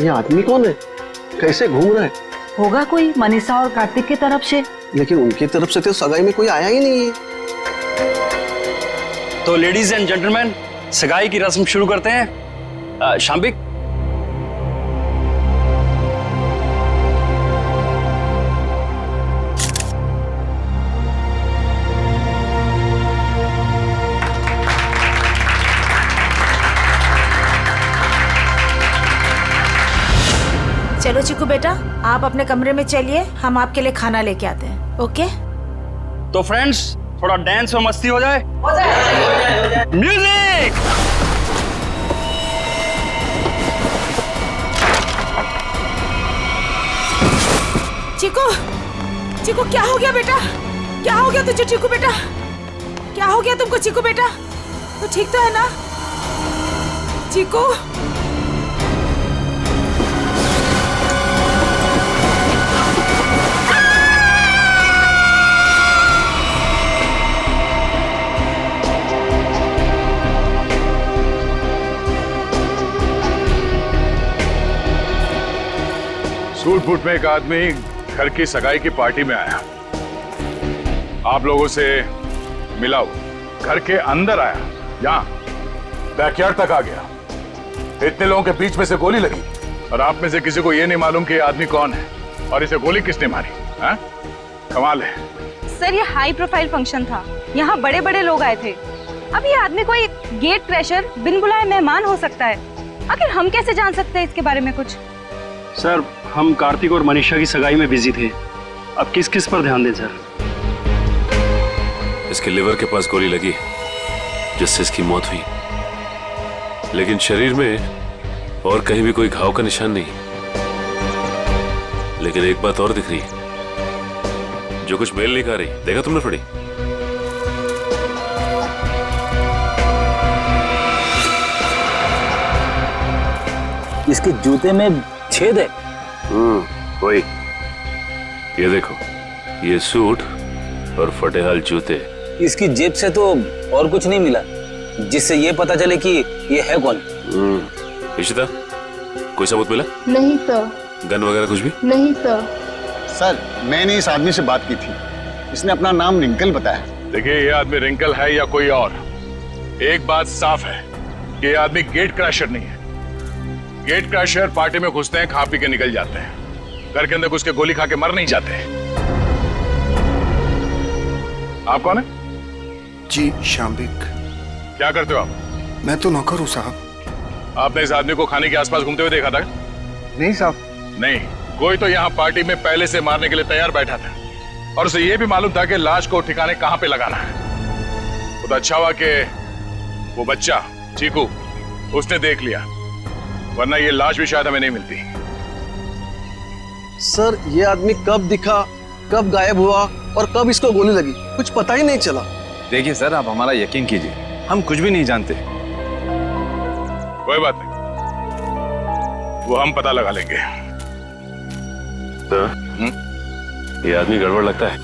ये आदमी कौन है? कैसे घूम रहा है? होगा कोई मनीषा और कार्तिक की तरफ से। लेकिन उनकी तरफ से तो सगाई में कोई आया ही नहीं है। तो लेडीज एंड जेंटलमैन, सगाई की रस्म शुरू करते हैं। शाम्बिक, चलो चिकू बेटा, आप अपने कमरे में चलिए, हम आपके लिए खाना लेके आते हैं। ओके? तो फ्रेंड्स, थोड़ा डांस और मस्ती हो जाए। म्यूजिक। चिकू, चिकू क्या हो गया बेटा? क्या हो गया तुझे चिकू बेटा? क्या हो गया तुमको चिकू बेटा? तो ठीक तो है ना चिकू? सूट बूट में एक आदमी घर की सगाई की पार्टी में आया, आप लोगों से मिला, वो घर के अंदर आया, यहाँ बैकयार्ड तक आ गया, इतने लोगों के बीच में से गोली लगी और आप में से किसी को यह नहीं मालूम कि ये आदमी कौन है और इसे गोली किसने मारी? हाँ? कमाल है। सर ये हाई प्रोफाइल फंक्शन था, यहाँ बड़े बड़े लोग आए थे। अब ये आदमी कोई गेट क्रैशर, बिन बुलाए मेहमान हो सकता है। आखिर हम कैसे जान सकते हैं इसके बारे में कुछ? सर हम कार्तिक और मनीषा की सगाई में बिजी थे, अब किस किस पर ध्यान दें सर? इसके लिवर के पास गोली लगी जिससे इसकी मौत हुई, लेकिन शरीर में और कहीं भी कोई घाव का निशान नहीं। लेकिन एक बात और दिख रही है जो कुछ मेल नहीं खा रही। देखा तुमने फड़ी? इसके जूते में छेद है। वही, ये देखो, ये सूट और फटेहाल जूते। इसकी जेब से तो और कुछ नहीं मिला जिससे ये पता चले कि ये है कौन। इशिता, कोई सबूत मिला? नहीं सर। गन वगैरह कुछ भी? नहीं सर। सर मैंने इस आदमी से बात की थी, इसने अपना नाम रिंकल बताया। देखिए, ये आदमी रिंकल है या कोई और, एक बात साफ है कि ये आदमी गेट क्रैशर नहीं है। गेट क्रैशर पार्टी में घुसते हैं, खा पी के निकल जाते हैं, घर के अंदर घुस के गोली खा के मर नहीं जाते। आप कौन है? जी शाम्बिक। क्या करते हो आप? मैं तो नौकर हूँ साहब। आपने इस आदमी को खाने के आसपास घूमते हुए देखा था? नहीं साहब। नहीं, कोई तो यहाँ पार्टी में पहले से मारने के लिए तैयार बैठा था और उसे यह भी मालूम था कि लाश को ठिकाने कहां पे लगाना है। तो अच्छा हुआ कि वो बच्चा चीकू उसने देख लिया, वरना ये लाश भी शायद हमें नहीं मिलती। सर ये आदमी कब दिखा, कब गायब हुआ और कब इसको गोली लगी, कुछ पता ही नहीं चला। देखिए सर, आप हमारा यकीन कीजिए, हम कुछ भी नहीं जानते। कोई बात नहीं, वो हम पता लगा लेंगे। तो ये आदमी गड़बड़ लगता है।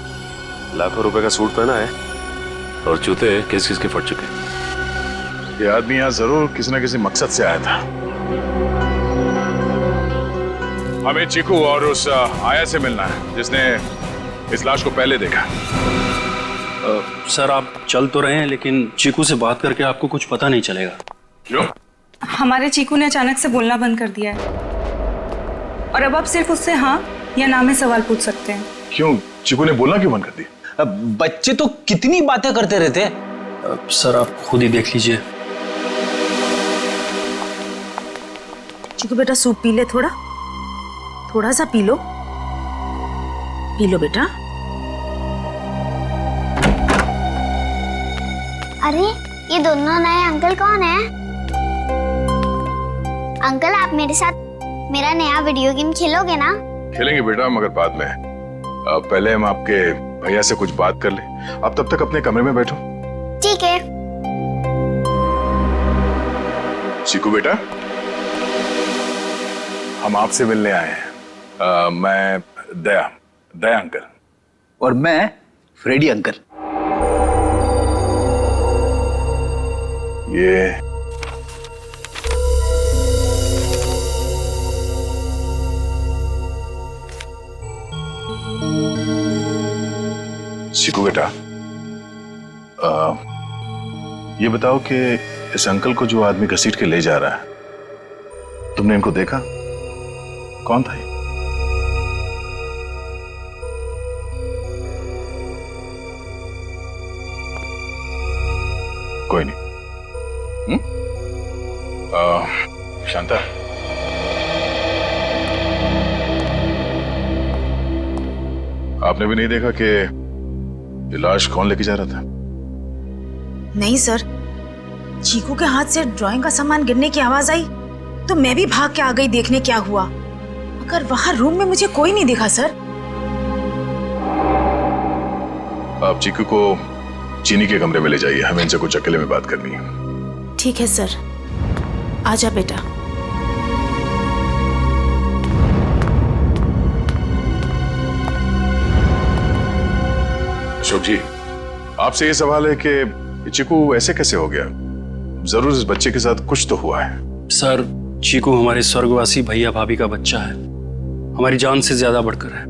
लाखों रुपए का सूट पहना है और जूते किस किस के फट चुके। ये आदमी यहाँ जरूर किसी न किसी मकसद से आया था। हमें चीकू और उस आया से मिलना है जिसने इस लाश को पहले देखा। सर आप चल तो रहे हैं, लेकिन चीकू से बात करके आपको कुछ पता नहीं चलेगा। क्यों? हमारे चीकू ने अचानक से बोलना बंद कर दिया है और अब आप सिर्फ उससे हाँ या ना में सवाल पूछ सकते हैं। क्यों? चीकू ने बोलना क्यों बंद कर दिया? बच्चे तो कितनी बातें करते रहते हैं। सर आप खुद ही देख लीजिए। चिकू बेटा सूप पी ले, थोड़ा थोड़ा सा पी लो, पी लो बेटा। अरे ये दोनों नए अंकल कौन है? अंकल आप मेरे साथ मेरा नया वीडियो गेम खेलोगे ना? खेलेंगे बेटा, मगर बाद में। पहले हम आपके भैया से कुछ बात कर ले। आप तब तक अपने कमरे में बैठो। ठीक है। चीकू बेटा, हम आपसे मिलने आए हैं। मैं दया अंकल। और मैं फ्रेडी अंकल। ये चीकू बेटा, ये बताओ कि इस अंकल को जो आदमी घसीट के ले जा रहा है, तुमने इनको देखा? कौन था ये? कोई नहीं। शांता, आपने भी नहीं देखा कि ये लाश कौन लेके जा रहा था? नहीं सर, चीकू के हाथ से ड्राइंग का सामान गिरने की आवाज आई तो मैं भी भाग के आ गई देखने क्या हुआ, मगर वहां रूम में मुझे कोई नहीं दिखा सर। आप चीकू को चीनी के कमरे में ले जाइए, हमें इनसे कुछ अकेले में बात करनी है। ठीक है सर, आजा बेटा। अशोक जी, आपसे ये सवाल है कि चीकू ऐसे कैसे हो गया? जरूर इस बच्चे के साथ कुछ तो हुआ है। सर, चीकू हमारे स्वर्गवासी भैया भाभी का बच्चा है, हमारी जान से ज्यादा बढ़कर है,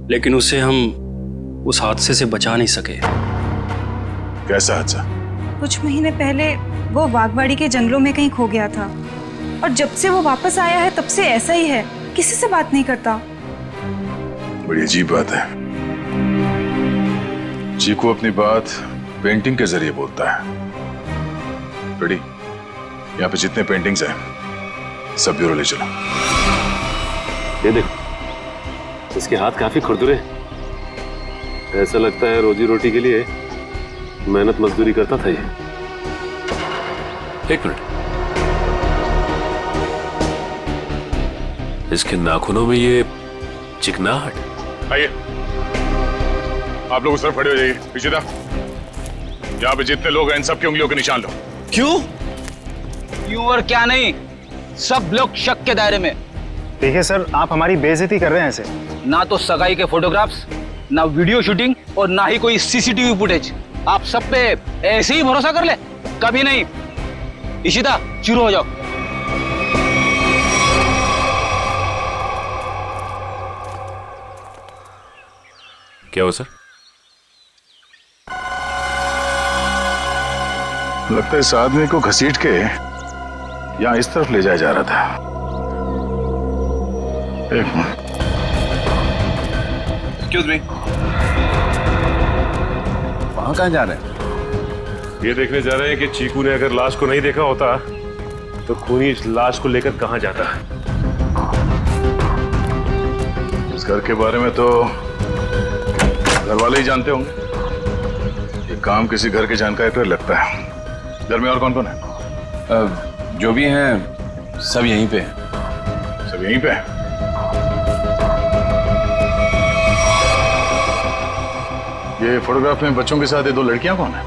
लेकिन उसे हम उस हादसे से बचा नहीं सके। कैसा हादसा? कुछ महीने पहले वो बागवाड़ी के जंगलों में कहीं खो गया था और जब से वो वापस आया है तब से ऐसा ही है, किसी से बात नहीं करता। बड़ी अजीब बात है। चीकू अपनी बात पेंटिंग के जरिए बोलता है। बेटी, यहाँ पे जितने पेंटिंग्स हैं सब ब्यूरो ले चलो। ये देखो, इसके हाथ काफी खुरदुरे, ऐसा लगता है रोजी रोटी के लिए मेहनत मजदूरी करता था ये। एक मिनट, इसके नाखूनों में ये चिकनाहट। आइए, आप लोग उस तरफ खड़े हो जाइए। पीछे था, यहाँ पे जितने लोग हैं इन सबकी उंगलियों के निशान लो। क्यों? क्यों और क्या नहीं, सब लोग शक के दायरे में। देखिए सर, आप हमारी बेइज्जती कर रहे हैं ऐसे। ना तो सगाई के फोटोग्राफ्स, ना वीडियो शूटिंग और ना ही कोई सीसीटीवी फुटेज। आप सब पे ऐसे ही भरोसा कर ले? कभी नहीं। इशिता, शुरू हो जाओ। क्या हुआ सर? लगता है इस आदमी को घसीट के यहाँ इस तरफ ले जाया जा रहा था। एक मिनट। एक्सक्यूज मी, वहां कहाँ जा रहे हैं? ये देखने जा रहे हैं कि चीकू ने अगर लाश को नहीं देखा होता तो खूनी इस लाश को लेकर कहां जाता है। इस घर के बारे में तो घर वाले ही जानते होंगे। ये काम किसी घर के जानकारी पर लगता है। घर में और कौन कौन है? जो भी हैं सब यहीं पे हैं। सब यहीं पे हैं? ये फोटोग्राफ में बच्चों के साथ ये दो लड़कियां कौन है?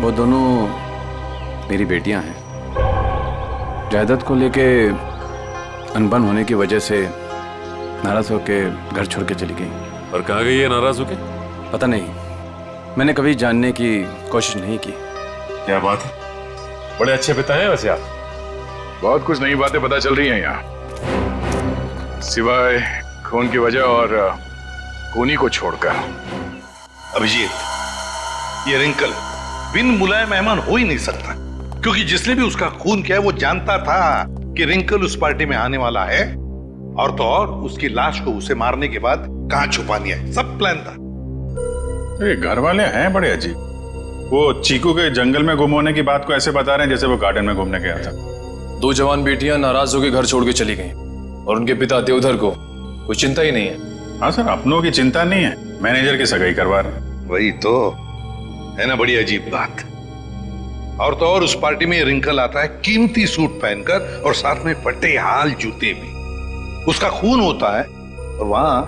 वो दोनों मेरी बेटियां हैं। जायदाद को लेके अनबन होने की वजह से नाराज होके घर छोड़ के चली गई। और कहाँ गई है नाराज होके? पता नहीं, मैंने कभी जानने की कोशिश नहीं की। क्या बात है, बड़े अच्छे पिता हैं वैसे आप। बहुत कुछ नई बातें पता चल रही हैं यहाँ, सिवाय खून की वजह और खूनी को छोड़कर। अभिजीत, ये रिंकल बिन बुलाए मेहमान हो ही नहीं सकता, क्योंकि जिसने भी उसका खून किया है वो जानता था कि रिंकल उस पार्टी में आने वाला है, और तो और उसकी लाश को उसे मारने के बाद कहां छुपानी है, सब प्लान था। ये घर वाले हैं बड़े अजीब। वो चीकू के जंगल में गुम होने की बात को ऐसे बता रहे हैं जैसे वो गार्डन में घूमने गया था। दो जवान बेटियां नाराज होकर घर छोड़ के चली गईं और उनके पिता देवधर को कोई चिंता ही नहीं है। हाँ सर, अपनों की चिंता नहीं है, मैनेजर की सगाई करवा रहे। वही तो है ना, बड़ी अजीब बात। और तो और उस पार्टी में रिंकल आता है कीमती सूट पहनकर और साथ में फटे हाल जूते भी। उसका खून होता है और वहां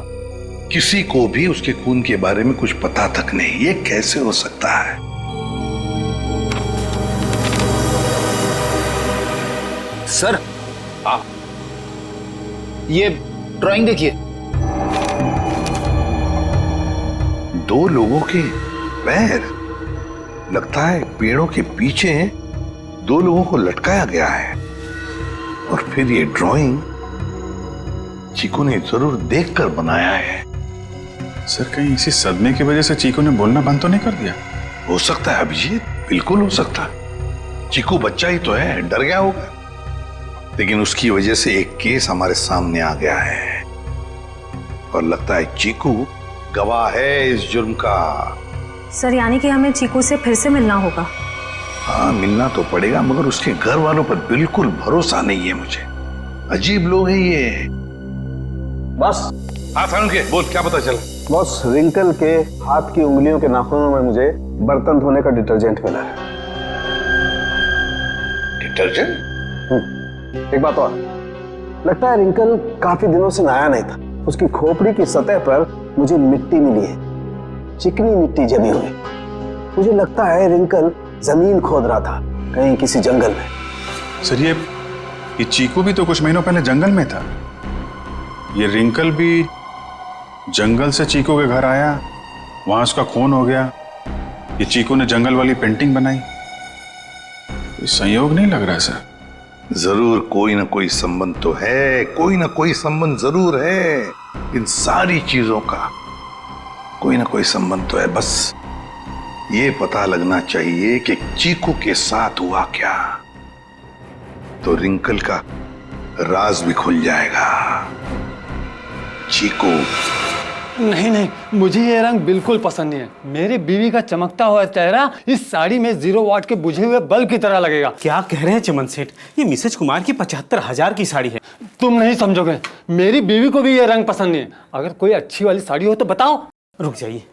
किसी को भी उसके खून के बारे में कुछ पता तक नहीं। ये कैसे हो सकता है? सर, ये ड्राइंग देखिए। दो लोगों के पैर, लगता है पेड़ों के पीछे दो लोगों को लटकाया गया है। और फिर ये ड्राइंग चीकू ने जरूर देखकर बनाया है। सर, कहीं इसी सदमे की वजह से चीकू ने बोलना बंद तो नहीं कर दिया? हो सकता है अभिजीत, बिल्कुल हो सकता है। चीकू बच्चा ही तो है, डर गया होगा, लेकिन उसकी वजह से एक केस हमारे सामने आ गया है और लगता है चीकू गवाह है इस जुर्म का। सर, यानी कि हमें चीकू से फिर से मिलना होगा? हाँ, मिलना तो पड़ेगा, मगर उसके घर वालों पर बिल्कुल भरोसा नहीं है मुझे। अजीब लोग हैं ये। बस हाँ सारुण के बोल, क्या पता चला? बॉस, रिंकल के हाथ की उंगलियों के नाखूनों में मुझे बर्तन धोने का डिटर्जेंट मिला है। डिटर्जेंट? एक बात और, लगता है रिंकल काफी दिनों से नहाया नहीं था। उसकी खोपड़ी की सतह पर मुझे मिट्टी मिली है, चिकनी मिट्टी जमी हुई। मुझे लगता है रिंकल जमीन खोद रहा था कहीं किसी जंगल में। सर ये चीकू भी तो कुछ महीनों पहले जंगल में था। ये रिंकल भी जंगल से चीकू के घर आया, वहां उसका खून हो गया। ये चीकू ने जंगल वाली पेंटिंग बनाई। कोई संयोग नहीं लग रहा है सर। जरूर कोई ना कोई संबंध तो है, कोई ना कोई संबंध जरूर है। इन सारी चीजों का कोई ना कोई संबंध तो है। बस ये पता लगना चाहिए कि चीकू के साथ हुआ क्या, तो रिंकल का राज भी खुल जाएगा। चीकू, नहीं नहीं, मुझे ये रंग बिल्कुल पसंद नहीं है। मेरी बीवी का चमकता हुआ चेहरा इस साड़ी में 0 वाट के बुझे हुए बल्ब की तरह लगेगा। क्या कह रहे हैं चमन सेठ? ये मिसेज कुमार की 75,000 की साड़ी है। तुम नहीं समझोगे, मेरी बीवी को भी ये रंग पसंद नहीं है। अगर कोई अच्छी वाली साड़ी हो तो बताओ। रुक जाइए,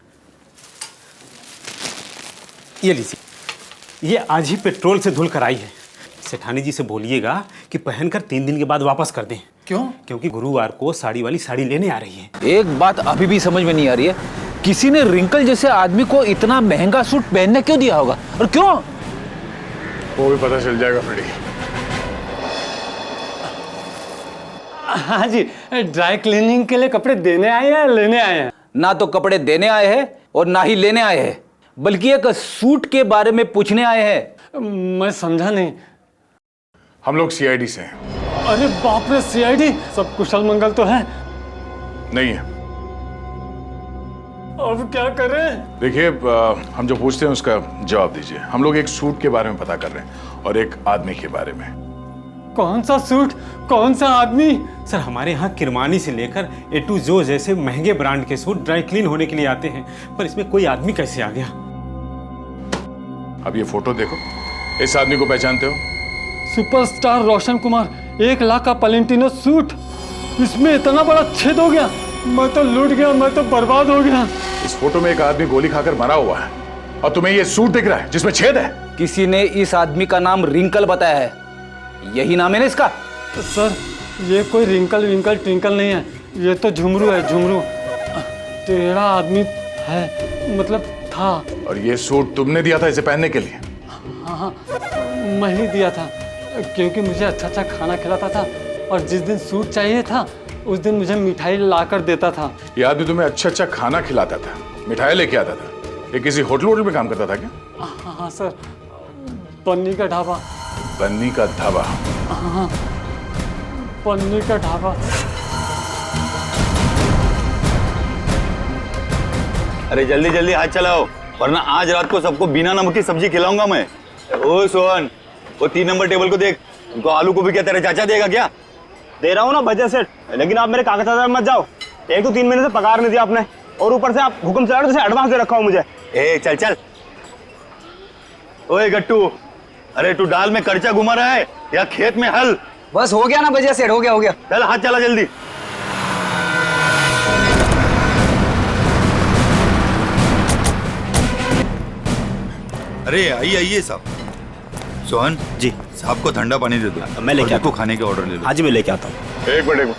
ये लीजिए, ये आज ही पेट्रोल से धुल कर आई है। सेठानी जी से बोलिएगा कि पहनकर 3 दिन के बाद वापस कर दें। क्यों? क्योंकि गुरुवार को साड़ी वाली साड़ी लेने आ रही है। एक बात अभी भी समझ में नहीं आ रही है, किसी ने रिंकल जैसे आदमी को इतना महंगा सूट पहनने क्यों दिया होगा और क्यों? वो भी पता चल जाएगा फ्रेडी। हाँ जी, ड्राई क्लीनिंग के लिए कपड़े देने आए हैं, लेने आए हैं? ना तो कपड़े देने आए हैं और ना ही लेने आए हैं, बल्कि एक सूट के बारे में पूछने आए हैं। मैं समझा नहीं। हम लोग सीआईडी से हैं। अरे बाप रे, सीआईडी? सब कुशल मंगल तो है? नहीं है। अब क्या करें? देखिए, हम जो पूछते हैं उसका जवाब दीजिए। हम लोग एक सूट के बारे में पता कर रहे हैं और एक आदमी के बारे में। कौन सा सूट, कौन सा आदमी? सर, हमारे यहाँ किरमानी से लेकर A to Z जैसे महंगे ब्रांड के सूट ड्राई क्लीन होने के लिए आते हैं, पर इसमें कोई आदमी कैसे आ गया? अब ये फोटो देखो, इस आदमी को पहचानते हो? सुपरस्टार रोशन कुमार, 1 लाख का पलेंटिनो सूट, इसमें इतना बड़ा छेद हो गया। मैं तो लूट गया, मैं तो बर्बाद हो गया। इस फोटो में एक आदमी गोली खाकर मरा हुआ है और तुम्हें ये सूट दिख रहा है जिसमें छेद है। किसी ने इस आदमी का नाम रिंकल बताया है, यही नाम है ना इसका? सर, ये कोई रिंकल विंकल ट्विंकल नहीं है, ये तो झुमरू है, झुमरू। टेढ़ा आदमी है, मतलब था। और ये सूट तुमने दिया था इसे पहनने के लिए? हाँ, मैं ही दिया था, क्योंकि मुझे अच्छा अच्छा खाना खिलाता था और जिस दिन सूट चाहिए था उस दिन मुझे मिठाई लाकर देता था। ये आदमी तुम्हें अच्छा अच्छा खाना खिलाता था, मिठाई लेके आता था। ये किसी होटल में काम करता था क्या? हाँ सर, पन्नी का ढाबा। बन्नी का ढाबा? हाँ, पन्नी का ढाबा। अरे जल्दी जल्दी हाथ चलाओ, वरना आज रात को सबको बिना नमक की सब्जी खिलाऊंगा मैं। ओ सोहन, वो 3 नंबर टेबल को देख, उनको आलू को भी क्या तेरा चाचा देगा क्या? दे रहा हूँ ना बजट सेट, लेकिन आप मेरे कागज मत जाओ। एक तो 3 महीने से पगार नहीं दिया आपने, और ऊपर से आप हुक्म चला रहे जैसे एडवांस दे रखा हूँ मुझे। ए चल चल। ओए गट्टू, अरे तू डाल में कर्चा घुमा रहा है या खेत में हल? बस हो गया ना बजट सेट, हो गया हो गया। चल हाथ चला जल्दी। अरे आइए आइए साहब। सोहन जी, साहब को ठंडा पानी दे दो। मैं लेके आता हूं। खाने के ऑर्डर ले लो। आज मैं लेके आता हूँ। एक मिनट,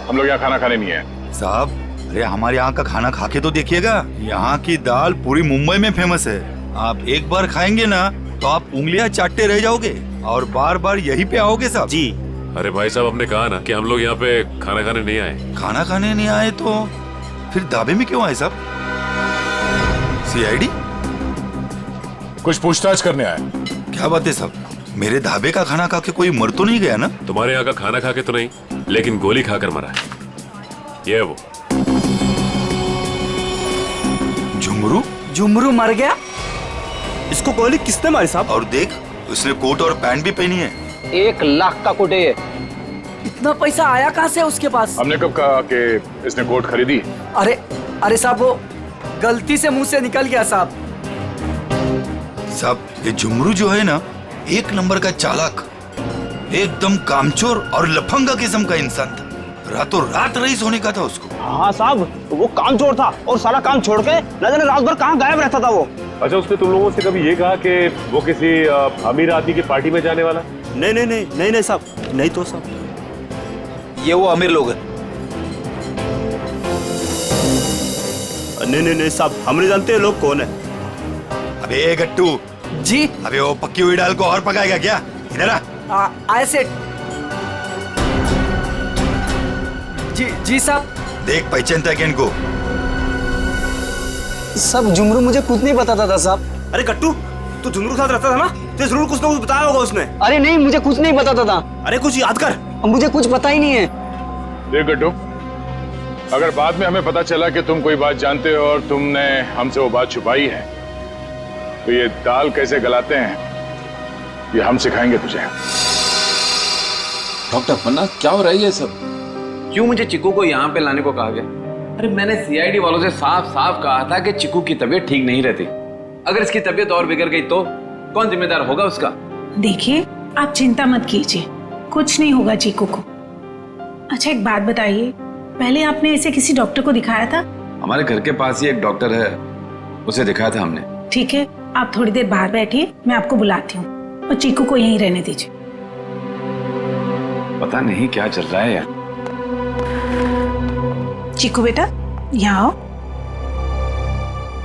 हम लोग यहाँ खाना खाने नहीं आए साहब। अरे हमारे यहाँ का खाना खा के तो देखिएगा, यहाँ की दाल पूरी मुंबई में फेमस है। आप एक बार खाएंगे ना तो आप उंगलियां चाटते रह जाओगे और बार बार यहीं पे आओगे साहब जी। अरे भाई साहब, हमने कहा ना कि हम लोग यहाँ पे खाना खाने नहीं आए। खाना खाने नहीं आए तो फिर ढाबे में क्यों आए साहब? सीआईडी? कुछ पूछताछ करने आए। क्या बात है साहब, मेरे ढाबे का खाना खा के कोई मर तो नहीं गया ना? तुम्हारे यहाँ का खाना खा के तो नहीं, लेकिन गोली खाकर मरा है। ये वो झुमरू। झुमरू मर गया? इसको गोली किसने मारी साहब? और देख, उसने कोट और पैंट भी पहनी है। 1 लाख का कोट है ये। इतना पैसा आया कहाँ से उसके पास? हमने कब कहा कि इसने कोट खरीदी? अरे साहब, वो गलती से मुंह से निकल गया साहब। साहब, ये झुमरू जो है ना, 1 नंबर का चालाक, एकदम कामचोर और लफंगा किस्म का इंसान था। रातों रात रईस होने का था उसको। हाँ साहब, वो काम चोर था और सारा काम छोड़ के न जाने रात भर कहाँ गायब रहता था वो। अच्छा, उसने तुम लोगों से कभी ये कहा कि वो किसी अमीर आदमी की पार्टी में जाने वाला? नहीं साहब, नहीं तो साहब, ये वो अमीर लोग हैं। नहीं साहब, हम नहीं जानते लोग कौन है। अबे गट्टू जी, अबे वो पक्की हुई दाल को और पकाएगा क्या? इधर आ। आए सेठ। जी साहब। देख पहचानता है क्या इनको? सब जुमरू मुझे खुद नहीं बताता था साहब। अरे कट्टू, तू जुमरू के साथ रहता था ना, तो जरूर कुछ ना कुछ बताया होगा उसने। अरे नहीं, मुझे कुछ नहीं बताता था। अरे कुछ याद कर, मुझे कुछ पता ही नहीं है। देख गट्टू, अगर बाद में हमें पता चला कि तुम कोई बात जानते हो और तुमने हमसे वो बात छुपाई है, तो ये दाल कैसे गलाते हैं ये हम सिखाएंगे तुझे। डॉक्टर पन्ना, क्या हो रहा है ये सब? क्यों मुझे चिकू को यहाँ पे लाने को कहा गया? अरे मैंने सीआईडी वालों से साफ साफ कहा था कि चिकू की तबीयत ठीक नहीं रहती। अगर इसकी तबीयत और बिगड़ गई तो कौन जिम्मेदार होगा उसका? देखिए, आप चिंता मत कीजिए, कुछ नहीं होगा चीकू को। अच्छा एक बात बताइए, पहले आपने ऐसे किसी डॉक्टर को दिखाया था? हमारे घर के पास ही एक डॉक्टर है, उसे दिखाया था हमने। ठीक है, आप थोड़ी देर बाहर बैठिए, मैं आपको बुलाती हूँ, और चीकू को यहीं रहने दीजिए। पता नहीं क्या चल रहा है यार। चीकू बेटा, यहाँ आओ,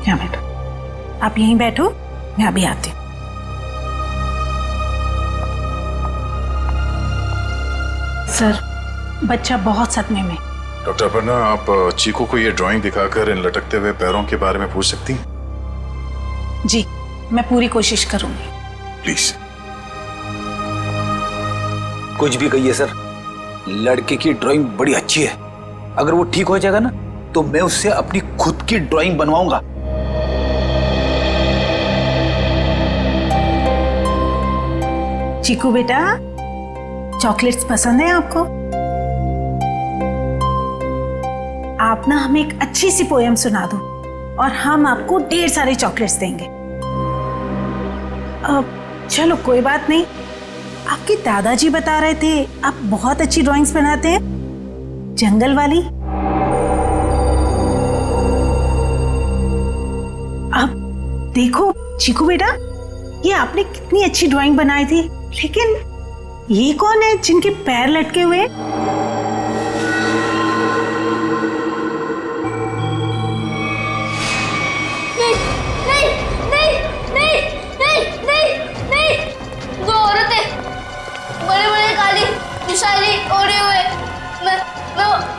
यहाँ बैठो। आप यहीं बैठो, मैं अभी आती हूँ। सर, बच्चा बहुत सदमे में। डॉक्टर पन्ना, आप चीकू को ये ड्राइंग दिखाकर इन लटकते हुए पैरों के बारे में पूछ सकती हैं? जी, मैं पूरी कोशिश करूंगी। प्लीज। कुछ भी कहिए सर, लड़के की ड्राइंग बड़ी अच्छी है। अगर वो ठीक हो जाएगा ना, तो मैं उससे अपनी खुद की ड्राइंग बनवाऊंगा। चीकू बेटा, चॉकलेट्स पसंद है आपको? आप ना हमें एक अच्छी सी पोएम सुना दो और हम आपको ढेर सारे चॉकलेट्स देंगे। चलो कोई बात नहीं, आपके दादाजी बता रहे थे आप बहुत अच्छी ड्राइंग्स बनाते हैं, जंगल वाली। अब देखो चीकू बेटा, ये आपने कितनी अच्छी ड्राइंग बनाई थी, लेकिन ये कौन है जिनके पैर लटके हुए? दो औरतें बड़े बड़े काली विशाली ओढ़े हुए,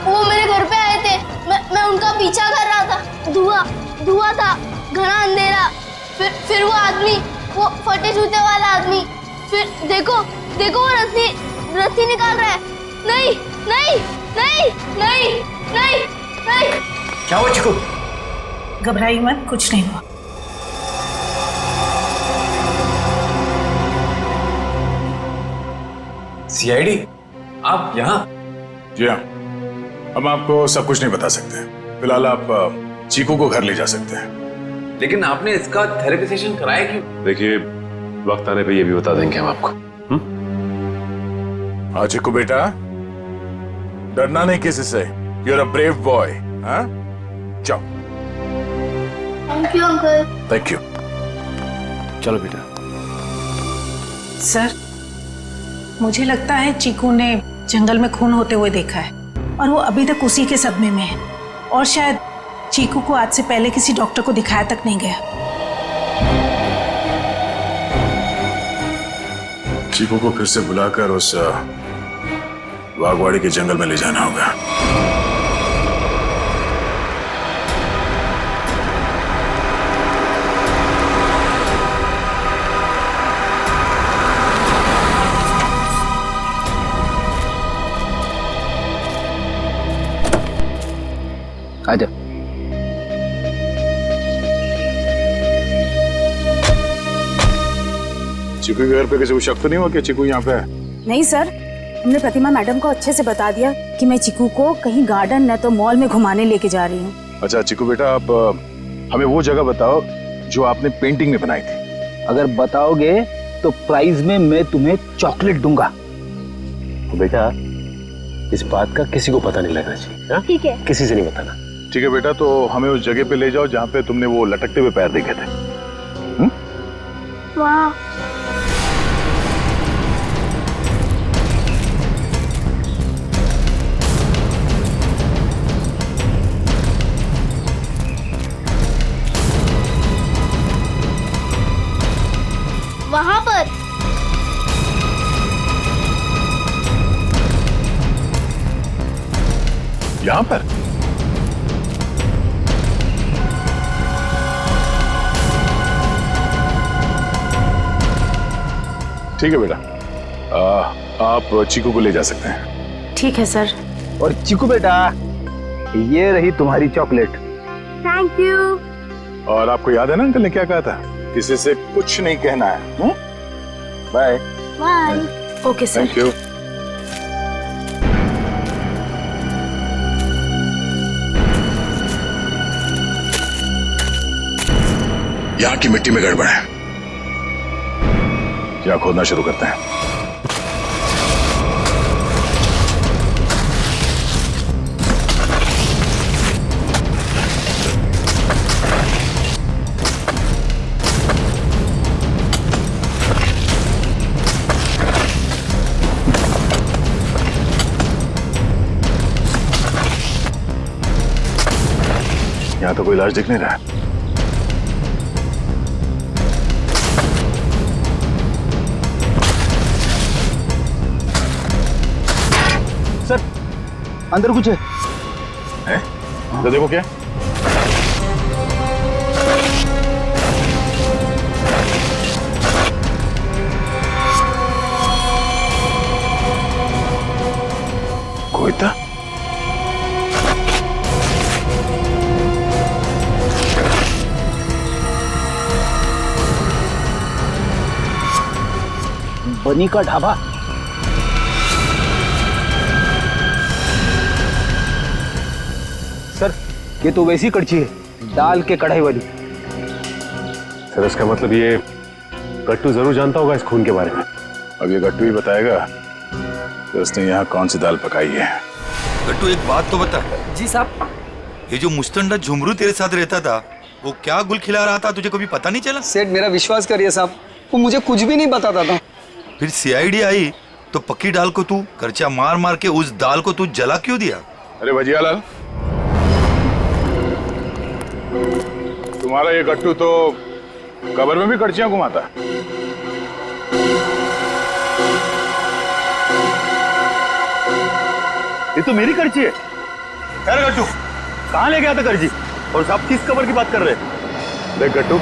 वो मेरे घर पे आए थे। मैं उनका पीछा कर रहा था। धुआं था, घना अंधेरा। फिर वो आदमी, वो फटे जूते वाला आदमी, फिर देखो वो रस्सी निकाल रहा है। नहीं। क्या हुआ चिकू? घबराइए मत, कुछ नहीं हुआ। सीआईडी, आप यहाँ? जी हाँ, हम आपको सब कुछ नहीं बता सकते। फिलहाल आप चीकू को घर ले जा सकते हैं। लेकिन आपने इसका थेरेपी सेशन कराया क्यों? देखिए, वक्त आने पे ये भी बता देंगे हम आपको। हाँ चिकू बेटा, डरना नहीं किसी से। You are a brave boy. हाँ, जाओ। Thank you uncle. Thank you. चलो बेटा। सर, मुझे लगता है चीकू ने जंगल में खून होते हुए देखा है और वो अभी तक उसी के सदमे में है, और शायद चीकू को आज से पहले किसी डॉक्टर को दिखाया तक नहीं गया। चीकू को फिर से बुलाकर उस बागवाड़ी के जंगल में ले जाना होगा। आजा। चीकू के घर पे किसी को शक तो नहीं हुआ कि चीकू यहाँ पे है? नहीं सर, हमने प्रतिमा मैडम को अच्छे से बता दिया कि मैं चिकू को कहीं गार्डन न तो मॉल में घुमाने लेके जा रही हूँ। अच्छा चिकू बेटा, आप हमें वो जगह बताओ जो आपने पेंटिंग में बनाई थी। अगर बताओगे तो प्राइज में मैं तुम्हें चॉकलेट दूंगा। बेटा, इस बात का किसी को पता नहीं लगना चाहिए। हाँ? ठीक है। किसी से नहीं बताना। ठीक है बेटा, तो हमें उस जगह पे ले जाओ जहाँ पे तुमने वो लटकते हुए पैर देखे थे। वाह, वहां पर यहाँ पर? ठीक है बेटा, आप चीकू को ले जा सकते हैं। ठीक है सर। और चीकू बेटा, ये रही तुम्हारी चॉकलेट। Thank you. और आपको याद है ना अंकल ने क्या कहा था, किसी से कुछ नहीं कहना है। Bye. Bye. Okay sir. Thank you. यहाँ की मिट्टी में गड़बड़ है, क्या खोदना शुरू करते हैं। यहाँ तो कोई लाश दिख नहीं रहा है। सर, अंदर कुछ है? तो देखो क्या। कोई था? बनी का ढाबा। सर, ये तो वैसी कड़छी है, दाल के कढ़ाई वाली। सर इसका मतलब ये गट्टू जरूर जानता होगा इस खून के बारे में। अब ये गट्टू ही बताएगा कि उसने यहाँ कौन सी दाल पकाई है। गट्टू, एक बात तो बता। जी साहब। ये जो मुस्तंडा झुमरू तेरे साथ रहता था, वो क्या गुल खिला रहा था, तुझे कभी पता नहीं चला? सेठ, मेरा विश्वास करिए साहब, वो मुझे कुछ भी नहीं बताता था। फिर सीआईडी आई तो पक्की दाल को तू करचा मार मार के उस दाल को तू जला क्यों दिया? अरे भजियालाल, तुम्हारा ये गट्टू तो कब्र में भी करचियां घुमाता है। ये तो मेरी करची है। खैर गट्टू, कहाँ ले गया था करची? और साहब किस कब्र की बात कर रहे हैं? देख गट्टू,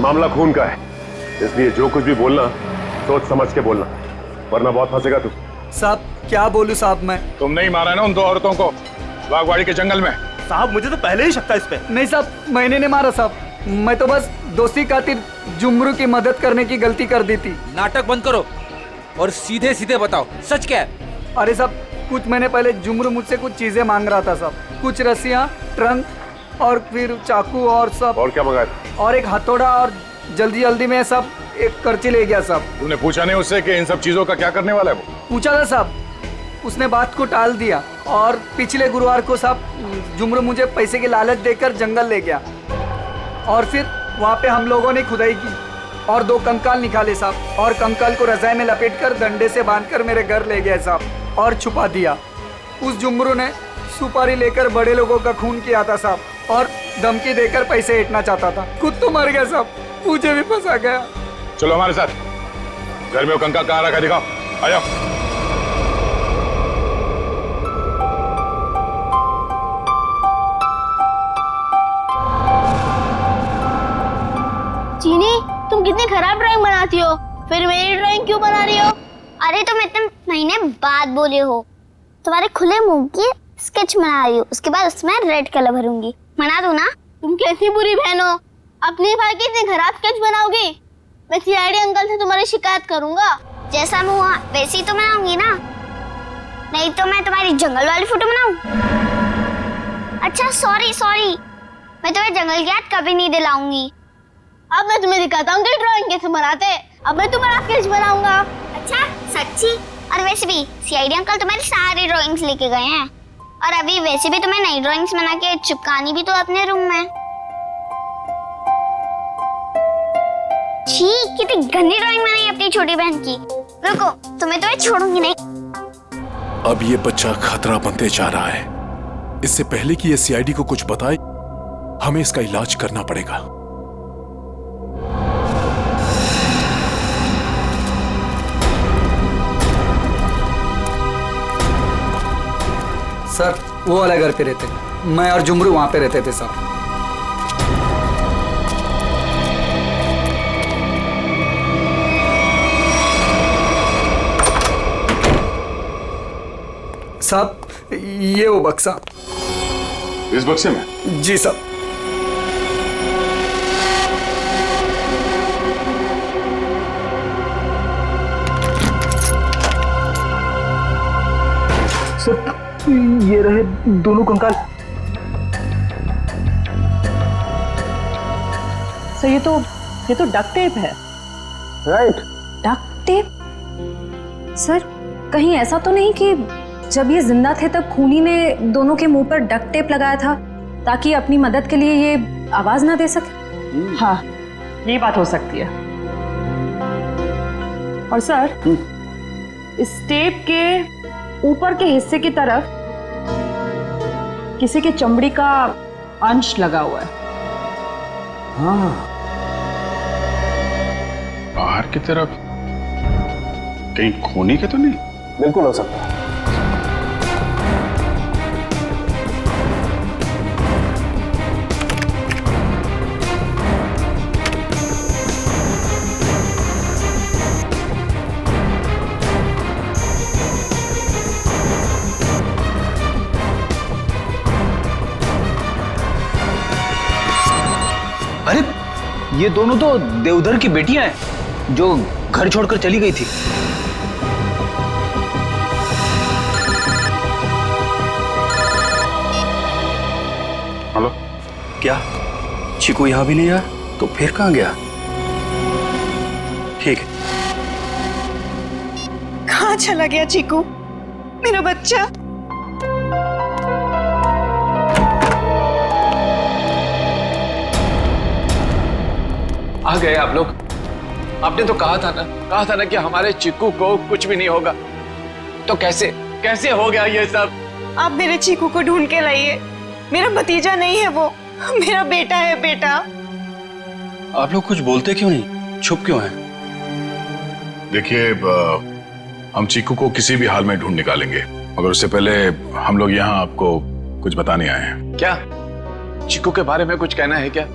मामला खून का है, इसलिए जो कुछ भी बोलना सोच समझ के बोलना, वरना बहुत फंसेगा तू। साहब क्या बोलूं साहब मैं? तुमने ही मारा है ना उन दो औरतों को बागवाड़ी के जंगल में। साहब मुझे तो पहले ही शक था इस पे। नहीं साहब, मैंने नहीं मारा साहब, मैं तो बस दोस्ती खातिर जुमरू की मदद करने की गलती कर दी थी। नाटक बंद करो और सीधे सीधे बताओ, सच क्या है? अरे साहब, कुछ महीने पहले जुमरू मुझसे कुछ चीजें मांग रहा था साहब, कुछ रस्सियाँ, ट्रंक और फिर चाकू और सब। और क्या मंगाया था? और एक हथौड़ा, और जल्दी जल्दी में सब एक करची ले गया साहब। तूने पूछा नहीं उससे कि इन सब चीजों का क्या करने वाला है वो? पूछा था साहब, उसने बात को टाल दिया। और पिछले गुरुवार को साहब जुमरू मुझे पैसे की लालच देकर जंगल ले गया, और फिर वहाँ पे हम लोगों ने खुदाई की और 2 कंकाल निकाले साहब, और कंकाल को रजाई में लपेटकर डंडे से बांधकर मेरे घर ले गया साहब और छुपा दिया। उस जुमरू ने सुपारी लेकर बड़े लोगों का खून किया था साहब, और धमकी देकर पैसे ऐंठना चाहता था। खुद तो मर गया साहब, मुझे भी फंसा गया। चलो हमारे साथ, घर में वो कंकाल कहाँ रखा दिखाओ, आ जाओ। चीनी, तुम कितनी खराब ड्राइंग बनाती हो, फिर मेरी ड्राइंग क्यों बना रही हो? अरे तुम इतने महीने बाद बोले हो, तुम्हारे खुले मुंह की स्केच बना रही हूँ, उसके बाद उसमें रेड कलर भरूंगी। बना दूं ना? तुम कैसी बुरी बहन हो, अपनी भाई की इतनी खराब स्केच बनाओगी? मैं सीआईडी अंकल से तुम्हारी शिकायत करूंगा। जैसा मुंह हुआ वैसी तो बनाऊंगी ना, नहीं तो मैं तुम्हारी जंगल वाली फोटो बनाऊं? अच्छा सॉरी, मैं तुम्हें जंगल की याद कभी नहीं दिलाऊंगी। अब मैं तुम्हें दिखाता हूँ कि ड्राइंग कैसे बनाते। अब मैं तुम्हारा स्केच बनाऊंगा। अच्छा सच्ची? और वैसे भी सीआईडी अंकल तुम्हारी सारी ड्राइंग्स लेके गए हैं, और अभी वैसे भी तुम्हें नई ड्राइंग्स बना के चिपकानी भी तो अपने रूम में। छी, कितनी गंदी ड्राइंग बनाई अपनी छोटी बहन की। रुको, तुम्हें तो मैं छोड़ूंगी नहीं। अब ये बच्चा खतरा बनते जा रहा है। इससे पहले कि ये सीआईडी को कुछ बताए, हमें इसका इलाज करना पड़ेगा। सर वो वाला घर पे रहते, मैं और जुमरू वहां पे रहते थे सर। साहब ये वो बक्सा। इस बक्से में? जी साहब। सर ये रहे दोनों कंकाल। सर ये तो डक्ट टेप है। राइट। Duct tape? सर कहीं ऐसा तो नहीं कि जब ये जिंदा थे तब खूनी ने दोनों के मुंह पर डक्ट टेप लगाया था ताकि अपनी मदद के लिए ये आवाज ना दे सके? हाँ, ये बात हो सकती है। और सर इस टेप के ऊपर के हिस्से की तरफ किसी के चमड़ी का अंश लगा हुआ है। हाँ, बाहर की तरफ कहीं खूनी के तो नहीं? बिल्कुल हो सकता है। अरे ये दोनों तो देवधर की बेटियां हैं जो घर छोड़कर चली गई थी। हेलो, क्या चीकू यहाँ भी नहीं आया? तो फिर कहाँ गया? ठीक है। कहाँ चला गया चीकू, मेरा बच्चा? आ गए आप लोग। आपने तो कहा था ना कि हमारे चिक्कू को कुछ भी नहीं होगा। तो कैसे हो गया ये सब? आप मेरे चीकू को ढूंढ के लाइए। मेरा भतीजा नहीं है वो, मेरा बेटा है। बेटा, आप लोग कुछ बोलते क्यों नहीं? चुप क्यों हैं? देखिए, हम चीकू को किसी भी हाल में ढूंढ निकालेंगे, मगर उससे पहले हम लोग यहाँ आपको कुछ बताने आए हैं। क्या चिक्कू के बारे में कुछ कहना है क्या?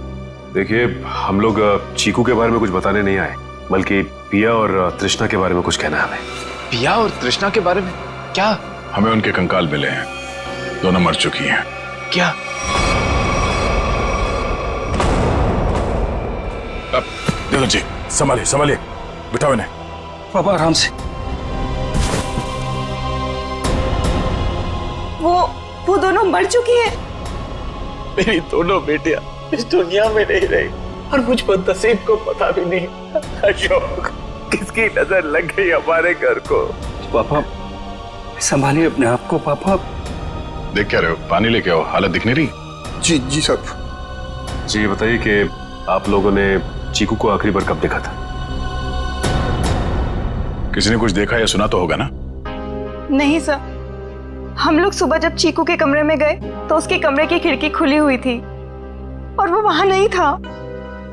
देखिए, हम लोग चीकू के बारे में कुछ बताने नहीं आए, बल्कि पिया और तृष्णा के बारे में कुछ कहना है हमें। पिया और तृष्णा के बारे में? क्या? हमें उनके कंकाल मिले हैं, दोनों मर चुकी हैं। क्या? अब देखो जी, संभालिए, बिठाओ इन्हें। पापा आराम से। वो दोनों मर चुकी है। मेरी दोनों बेटियां इस दुनिया में नहीं रही और मुझ पर नसीब को पता भी नहीं। अशोक, किसकी नजर लग गई हमारे घर को? पापा संभालिए अपने आप को। पापा देख क्या रहे हो? पानी लेके आओ, हालत दिख नहीं रही। जी साहब। जी, ये बताइए कि आप लोगों ने चीकू को आखिरी बार कब देखा था? किसी ने कुछ देखा या सुना तो होगा ना? नहीं सर, हम लोग सुबह जब चीकू के कमरे में गए तो उसके कमरे की खिड़की खुली हुई थी और वो वहां नहीं था।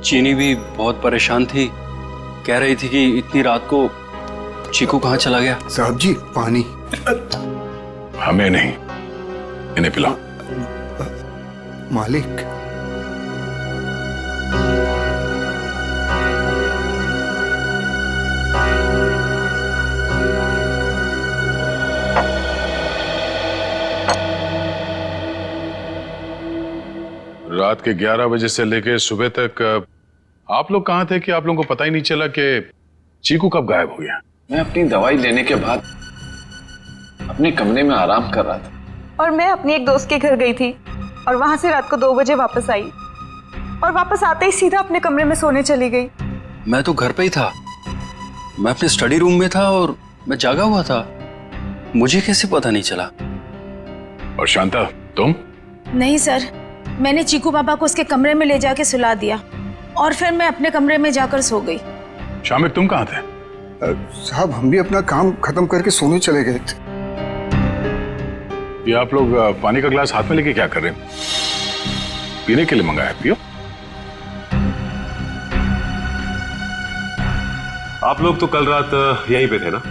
चीनी भी बहुत परेशान थी, कह रही थी कि इतनी रात को चीकू कहाँ चला गया। साहब जी, पानी। हमें नहीं, इन्हें पिलाओ। मालिक, रात के 11 बजे से लेकर सुबह तक आप लोग कहाँ थे कि आप लोगों को पता ही नहीं चला कि चीकू कब गायब हो गया? मैं अपनी दवाई लेने के बाद अपने कमरे में आराम कर रहा था और मैं अपनी एक दोस्त के घर गई थी और वहां से रात को 2 बजे वापस आई और वापस आते ही सीधा अपने कमरे में सोने चली गई। मैं तो घर पे ही था, मैं अपने स्टडी रूम में था और मैं जागा हुआ था, मुझे कैसे पता नहीं चला? और शांता तुम? नहीं सर, मैंने चीकू पापा को उसके कमरे में ले जाके सुला दिया और फिर मैं अपने कमरे में जाकर सो गई। शामिक तुम कहाँ थे? साहब हम भी अपना काम खत्म करके सोने चले गए थे। ये आप लोग पानी का गिलास हाथ में लेके क्या कर रहे हो? पीने के लिए मंगाया, पियो। आप लोग तो कल रात यहीं पे थे ना?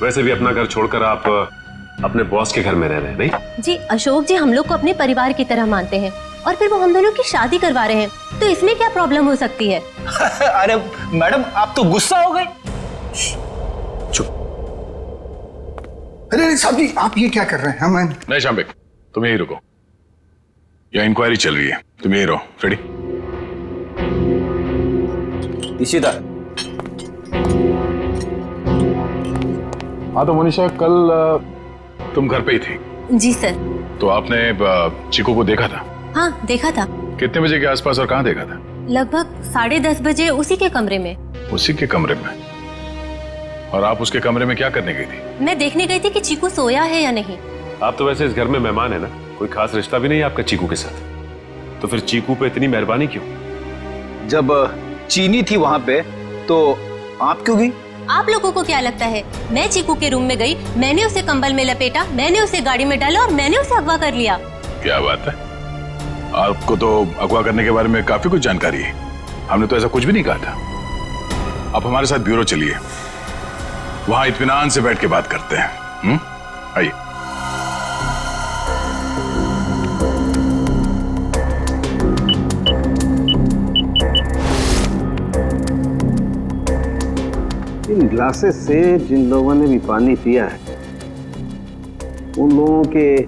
वैसे भी अपना घर छोड़कर आप अपने बॉस के घर में रह रहे हैं, नहीं? जी अशोक जी हम लोग को अपने परिवार की तरह मानते हैं और फिर वो हम दोनों की शादी करवा रहे हैं, तो इसमें क्या प्रॉब्लम हो सकती है? अरे मैडम आप तो गुस्सा हो गए। अरे साहब जी आप ये क्या कर रहे हैं? मैं नहीं शामिक तुम यहीं रुको, यहाँ इंक्वायरी चल रही है, तुम यहीं रहो। रेडी? इशिता। हाँ तो मनीषा कल तुम घर पे ही थी? जी सर। तो आपने चीकू को देखा था? हाँ देखा था। कितने बजे के आसपास और कहाँ देखा था? लगभग 10:30 बजे उसी के कमरे में। उसी के कमरे में? और आप उसके कमरे में क्या करने गई थी? मैं देखने गई थी कि चीकू सोया है या नहीं। आप तो वैसे इस घर में मेहमान है ना, कोई खास रिश्ता भी नहीं है आपका चीकू के साथ, तो फिर चीकू पे इतनी मेहरबानी क्यों? जब चीनी थी वहां पे तो आप क्यों गई? आप लोगों को क्या लगता है मैं चीकू के रूम में गई, मैंने उसे कंबल में लपेटा, मैंने उसे गाड़ी में डाला और मैंने उसे अगवा कर लिया? क्या बात है, आपको तो अगवा करने के बारे में काफी कुछ जानकारी है। हमने तो ऐसा कुछ भी नहीं कहा था। आप हमारे साथ ब्यूरो चलिए, वहां इत्मीनान से बैठ के बात करते हैं। आइए। इन ग्लासेस से जिन लोगों ने भी पानी पिया है उन लोगों के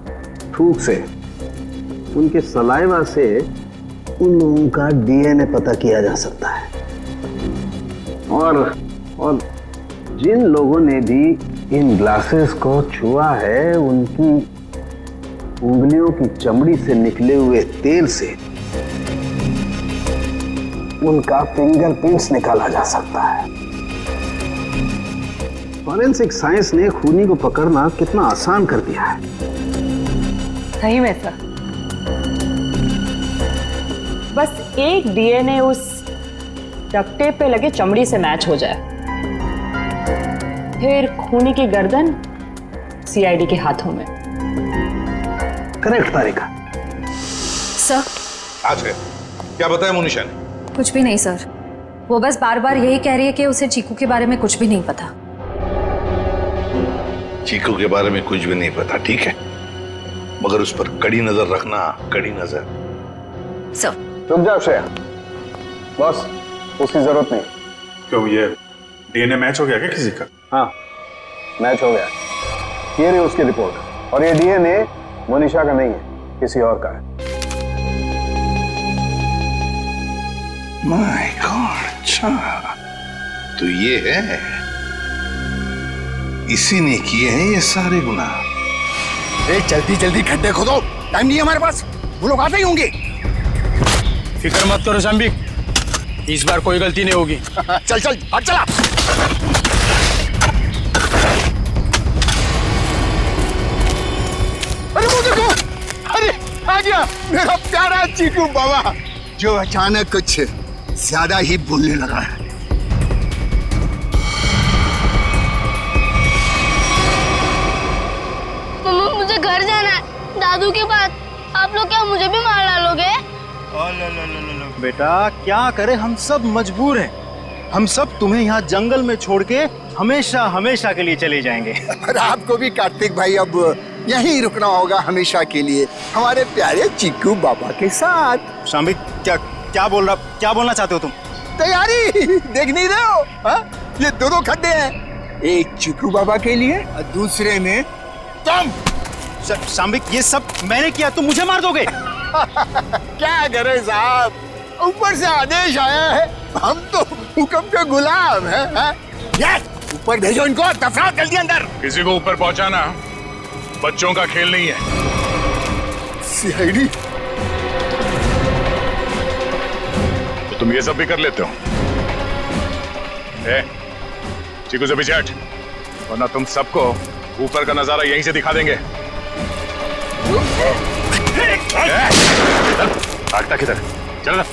थूक से, उनके सलाइवा से उन लोगों का डीएनए पता किया जा सकता है। और जिन लोगों ने भी इन ग्लासेस को छुआ है उनकी उंगलियों की चमड़ी से निकले हुए तेल से उनका फिंगरप्रिंट्स निकाला जा सकता है। फॉरेंसिक साइंस ने खूनी को पकड़ना कितना आसान कर दिया है। सही में सर, बस एक डीएनए उस डक्ट टेप पे लगे चमड़ी से मैच हो जाए, फिर खूनी की गर्दन सीआईडी के हाथों में। करेक्ट तारिका। सर आज है क्या बताया मोनिशा ने? कुछ भी नहीं सर, वो बस बार बार यही कह रही है कि उसे चीकू के बारे में कुछ भी नहीं पता। चीकू के बारे में कुछ भी नहीं पता, ठीक है, मगर उस पर कड़ी नजर रखना, कड़ी नजर। सर रुक जाओ श्रेया, बस उसकी जरूरत नहीं। क्यों, ये डीएनए मैच हो गया क्या किसी का? हाँ मैच हो गया। ये रही उसकी रिपोर्ट, और ये डीएनए मोनिशा का नहीं है, किसी और का है। माय गॉड, अच्छा तो ये है, इसी ने किए हैं ये सारे गुनाह। जल्दी जल्दी खड्डे खोदो, टाइम नहीं है हमारे पास, वो लोग आते ही होंगे। फिक्र मत करो शाम्बिक, इस बार कोई गलती नहीं होगी। चल चल हट चला। अरे वो देखो, अरे आ गया मेरा प्यारा चीकू बाबा, जो अचानक कुछ ज्यादा ही बोलने लगा है। मम्मा मुझे घर जाना है, दादू के पास। आप लोग क्या मुझे भी मार डालोगे? बेटा क्या करे, हम सब मजबूर हैं। हम सब तुम्हें यहाँ जंगल में छोड़ के हमेशा हमेशा के लिए चले जाएंगे। और आपको भी कार्तिक भाई अब यहीं रुकना होगा हमेशा के लिए, हमारे प्यारे चीकू बाबा के साथ। शाम्बिक क्या बोलना चाहते हो तुम? तैयारी देख नहीं रहे हो? हा? ये दोनों खड्डे हैं, एक चीकू बाबा के लिए और दूसरे में तुम। शाम्बिक ये सब मैंने किया, तुम मुझे मार दोगे? क्या करे साहब, ऊपर से आदेश आया है, हम तो हुक्म के गुलाम हैं। यस, ऊपर भेजो इनको, दफनाओ जल्दी अंदर। किसी को ऊपर पहुंचाना बच्चों का खेल नहीं है। सीआईडी, तो तुम ये सब भी कर लेते हो? चीकू से पीछे हट। वरना तुम सबको ऊपर का नजारा यहीं से दिखा देंगे। भागता किधर? चल।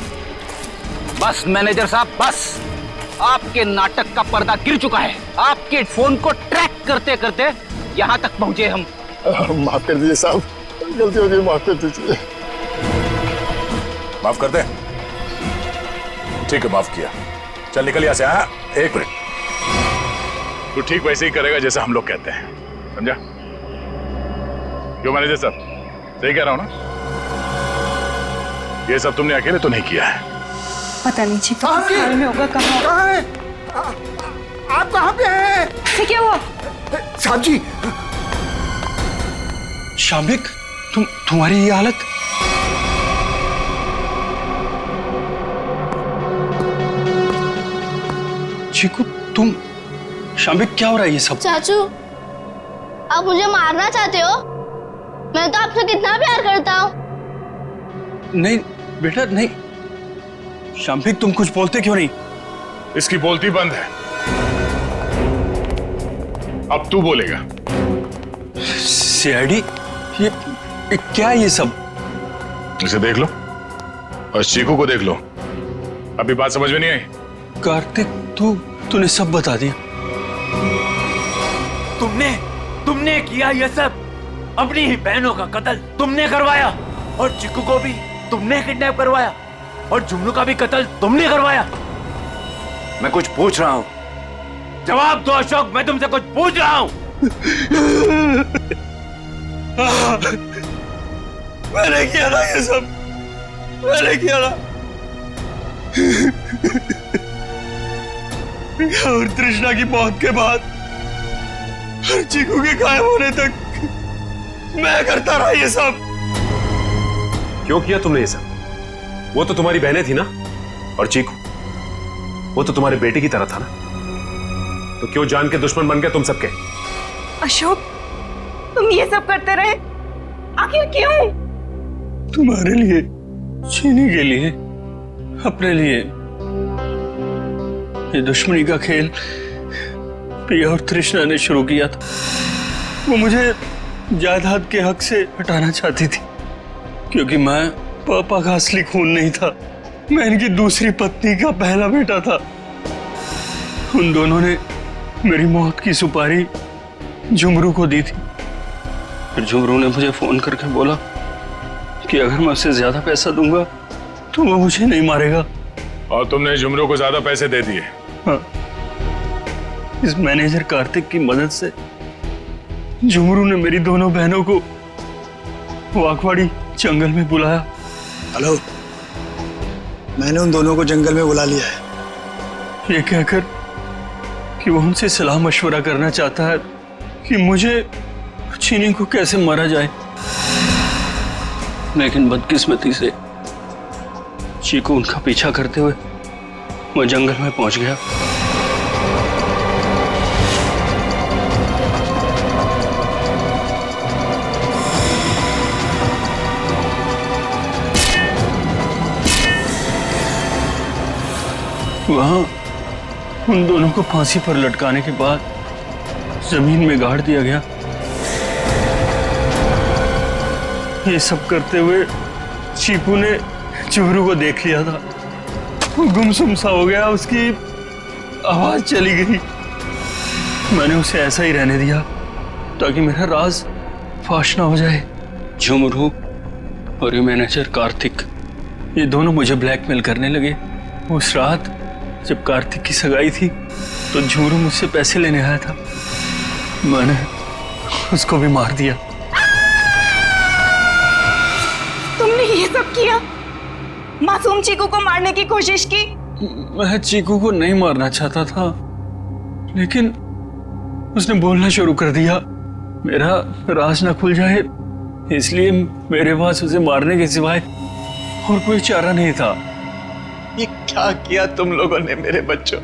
बस मैनेजर साहब, बस आपके नाटक का पर्दा गिर चुका है। आपके फोन को ट्रैक करते करते यहाँ तक पहुंचे हम। माफ कर दीजिए साहब, गलती हो गई, माफ कर दीजिए। माफ कर दे? ठीक है, माफ किया। चल निकल यहाँ से। हाँ, एक मिनट। तू ठीक वैसे ही करेगा जैसे हम लोग कहते हैं, समझा? क्यों मैनेजर साहब, सही कह रहा हूं ना? ये सब तुमने अकेले तो नहीं किया है। पता नहीं चीकू हाल में होगा। कहाँ है? आप कहाँ पे हैं? क्या हुआ? साहब जी। शाम्बिक, तुम्हारी ये हालत? चीकू, तुम? शाम्बिक, क्या हो रहा है ये सब? चाचू, आप मुझे मारना चाहते हो? मैं तो आपसे कितना प्यार करता हूँ। नहीं बेटा, नहीं। शाम्बिक, तुम कुछ बोलते क्यों नहीं? इसकी बोलती बंद है, अब तू बोलेगा। सीआईडी, ये क्या है ये सब? इसे देख लो और चीकू को देख लो। अभी बात समझ में नहीं आई? कार्तिक, तूने सब बता दिया। तुमने किया ये सब। अपनी ही बहनों का कत्ल तुमने करवाया, और चिक्कू को भी तुमने किडनैप करवाया, और जुमनू का भी कत्ल तुमने करवाया। मैं कुछ पूछ रहा हूँ, जवाब दो अशोक। मैं तुमसे कुछ पूछ रहा हूँ। मैंने किया ना ये सब, मैंने किया ना। और तृष्णा की मौत के बाद और चीकू के गायब होने तक मैं करता रहा ये सब। क्यों किया तुमने ये सब? वो तो तुम्हारी बहनें थी ना, और चीकू वो तो तुम्हारे बेटे की तरह था ना, तो क्यों जान के दुश्मन बन गए तुम सबके? अशोक, तुम ये सब करते रहे, आखिर क्यों? तुम्हारे लिए, चीनी के लिए, अपने लिए। ये दुश्मनी का खेल प्रिया और तृष्णा ने शुरू किया था। वो मुझे जायदाद के हक से हटाना चाहती थी, क्योंकि मैं पापा का असली खून नहीं था, मैं इनकी दूसरी पत्नी का पहला बेटा था। उन दोनों ने मेरी मौत की सुपारी झुमरू को दी थी। फिर झुमरू ने मुझे फोन करके बोला कि अगर मैं उसे ज्यादा पैसा दूंगा तो वो मुझे नहीं मारेगा। और तुमने झुमरू को ज्यादा पैसे दे दिए? हाँ, इस मैनेजर कार्तिक की मदद से झुमरू ने मेरी दोनों बहनों को वाकवाड़ी जंगल में बुलाया। हेलो, मैंने उन दोनों को जंगल में बुला लिया है। ये कहकर कि वो उनसे सलाह मशवरा करना चाहता है कि मुझे चीनी को कैसे मारा जाए। लेकिन बदकिस्मती से चीकू उनका पीछा करते हुए वो जंगल में पहुंच गया। वहां उन दोनों को फांसी पर लटकाने के बाद जमीन में गाड़ दिया गया। ये सब करते हुए चीकू ने झुमरू को देख लिया था। वो गुमसुम सा हो गया, उसकी आवाज चली गई। मैंने उसे ऐसा ही रहने दिया ताकि मेरा राज फाश ना हो जाए। झुमरू और ये मैनेजर कार्तिक, ये दोनों मुझे ब्लैकमेल करने लगे। उस रात जब कार्तिक की सगाई थी तो झुमरू मुझसे पैसे लेने आया था, मैंने उसको भी मार दिया। तुमने ये सब किया? मासूम चीकू को मारने की कोशिश की? मैं चीकू को नहीं मारना चाहता था, लेकिन उसने बोलना शुरू कर दिया। मेरा राज ना खुल जाए, इसलिए मेरे पास उसे मारने के सिवाय और कोई चारा नहीं था। ये क्या किया तुम लोगों ने मेरे बच्चों?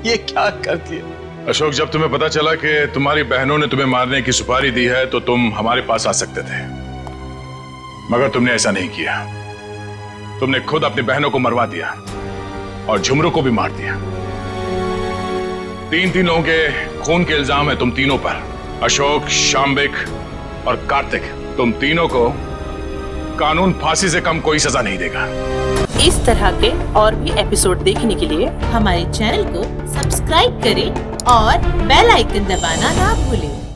ये क्या कर दिया? अशोक, जब तुम्हें पता चला कि तुम्हारी बहनों ने तुम्हें मारने की सुपारी दी है तो तुम हमारे पास आ सकते थे, मगर तुमने ऐसा नहीं किया। तुमने खुद अपनी बहनों को मरवा दिया और झुमरू को भी मार दिया। तीन लोगों के खून के इल्जाम है तुम तीनों पर। अशोक, शाम्बिक और कार्तिक, तुम तीनों को कानून फांसी से कम कोई सजा नहीं देगा। इस तरह के और भी एपिसोड देखने के लिए हमारे चैनल को सब्सक्राइब करें और बेल आइकन दबाना ना भूलें।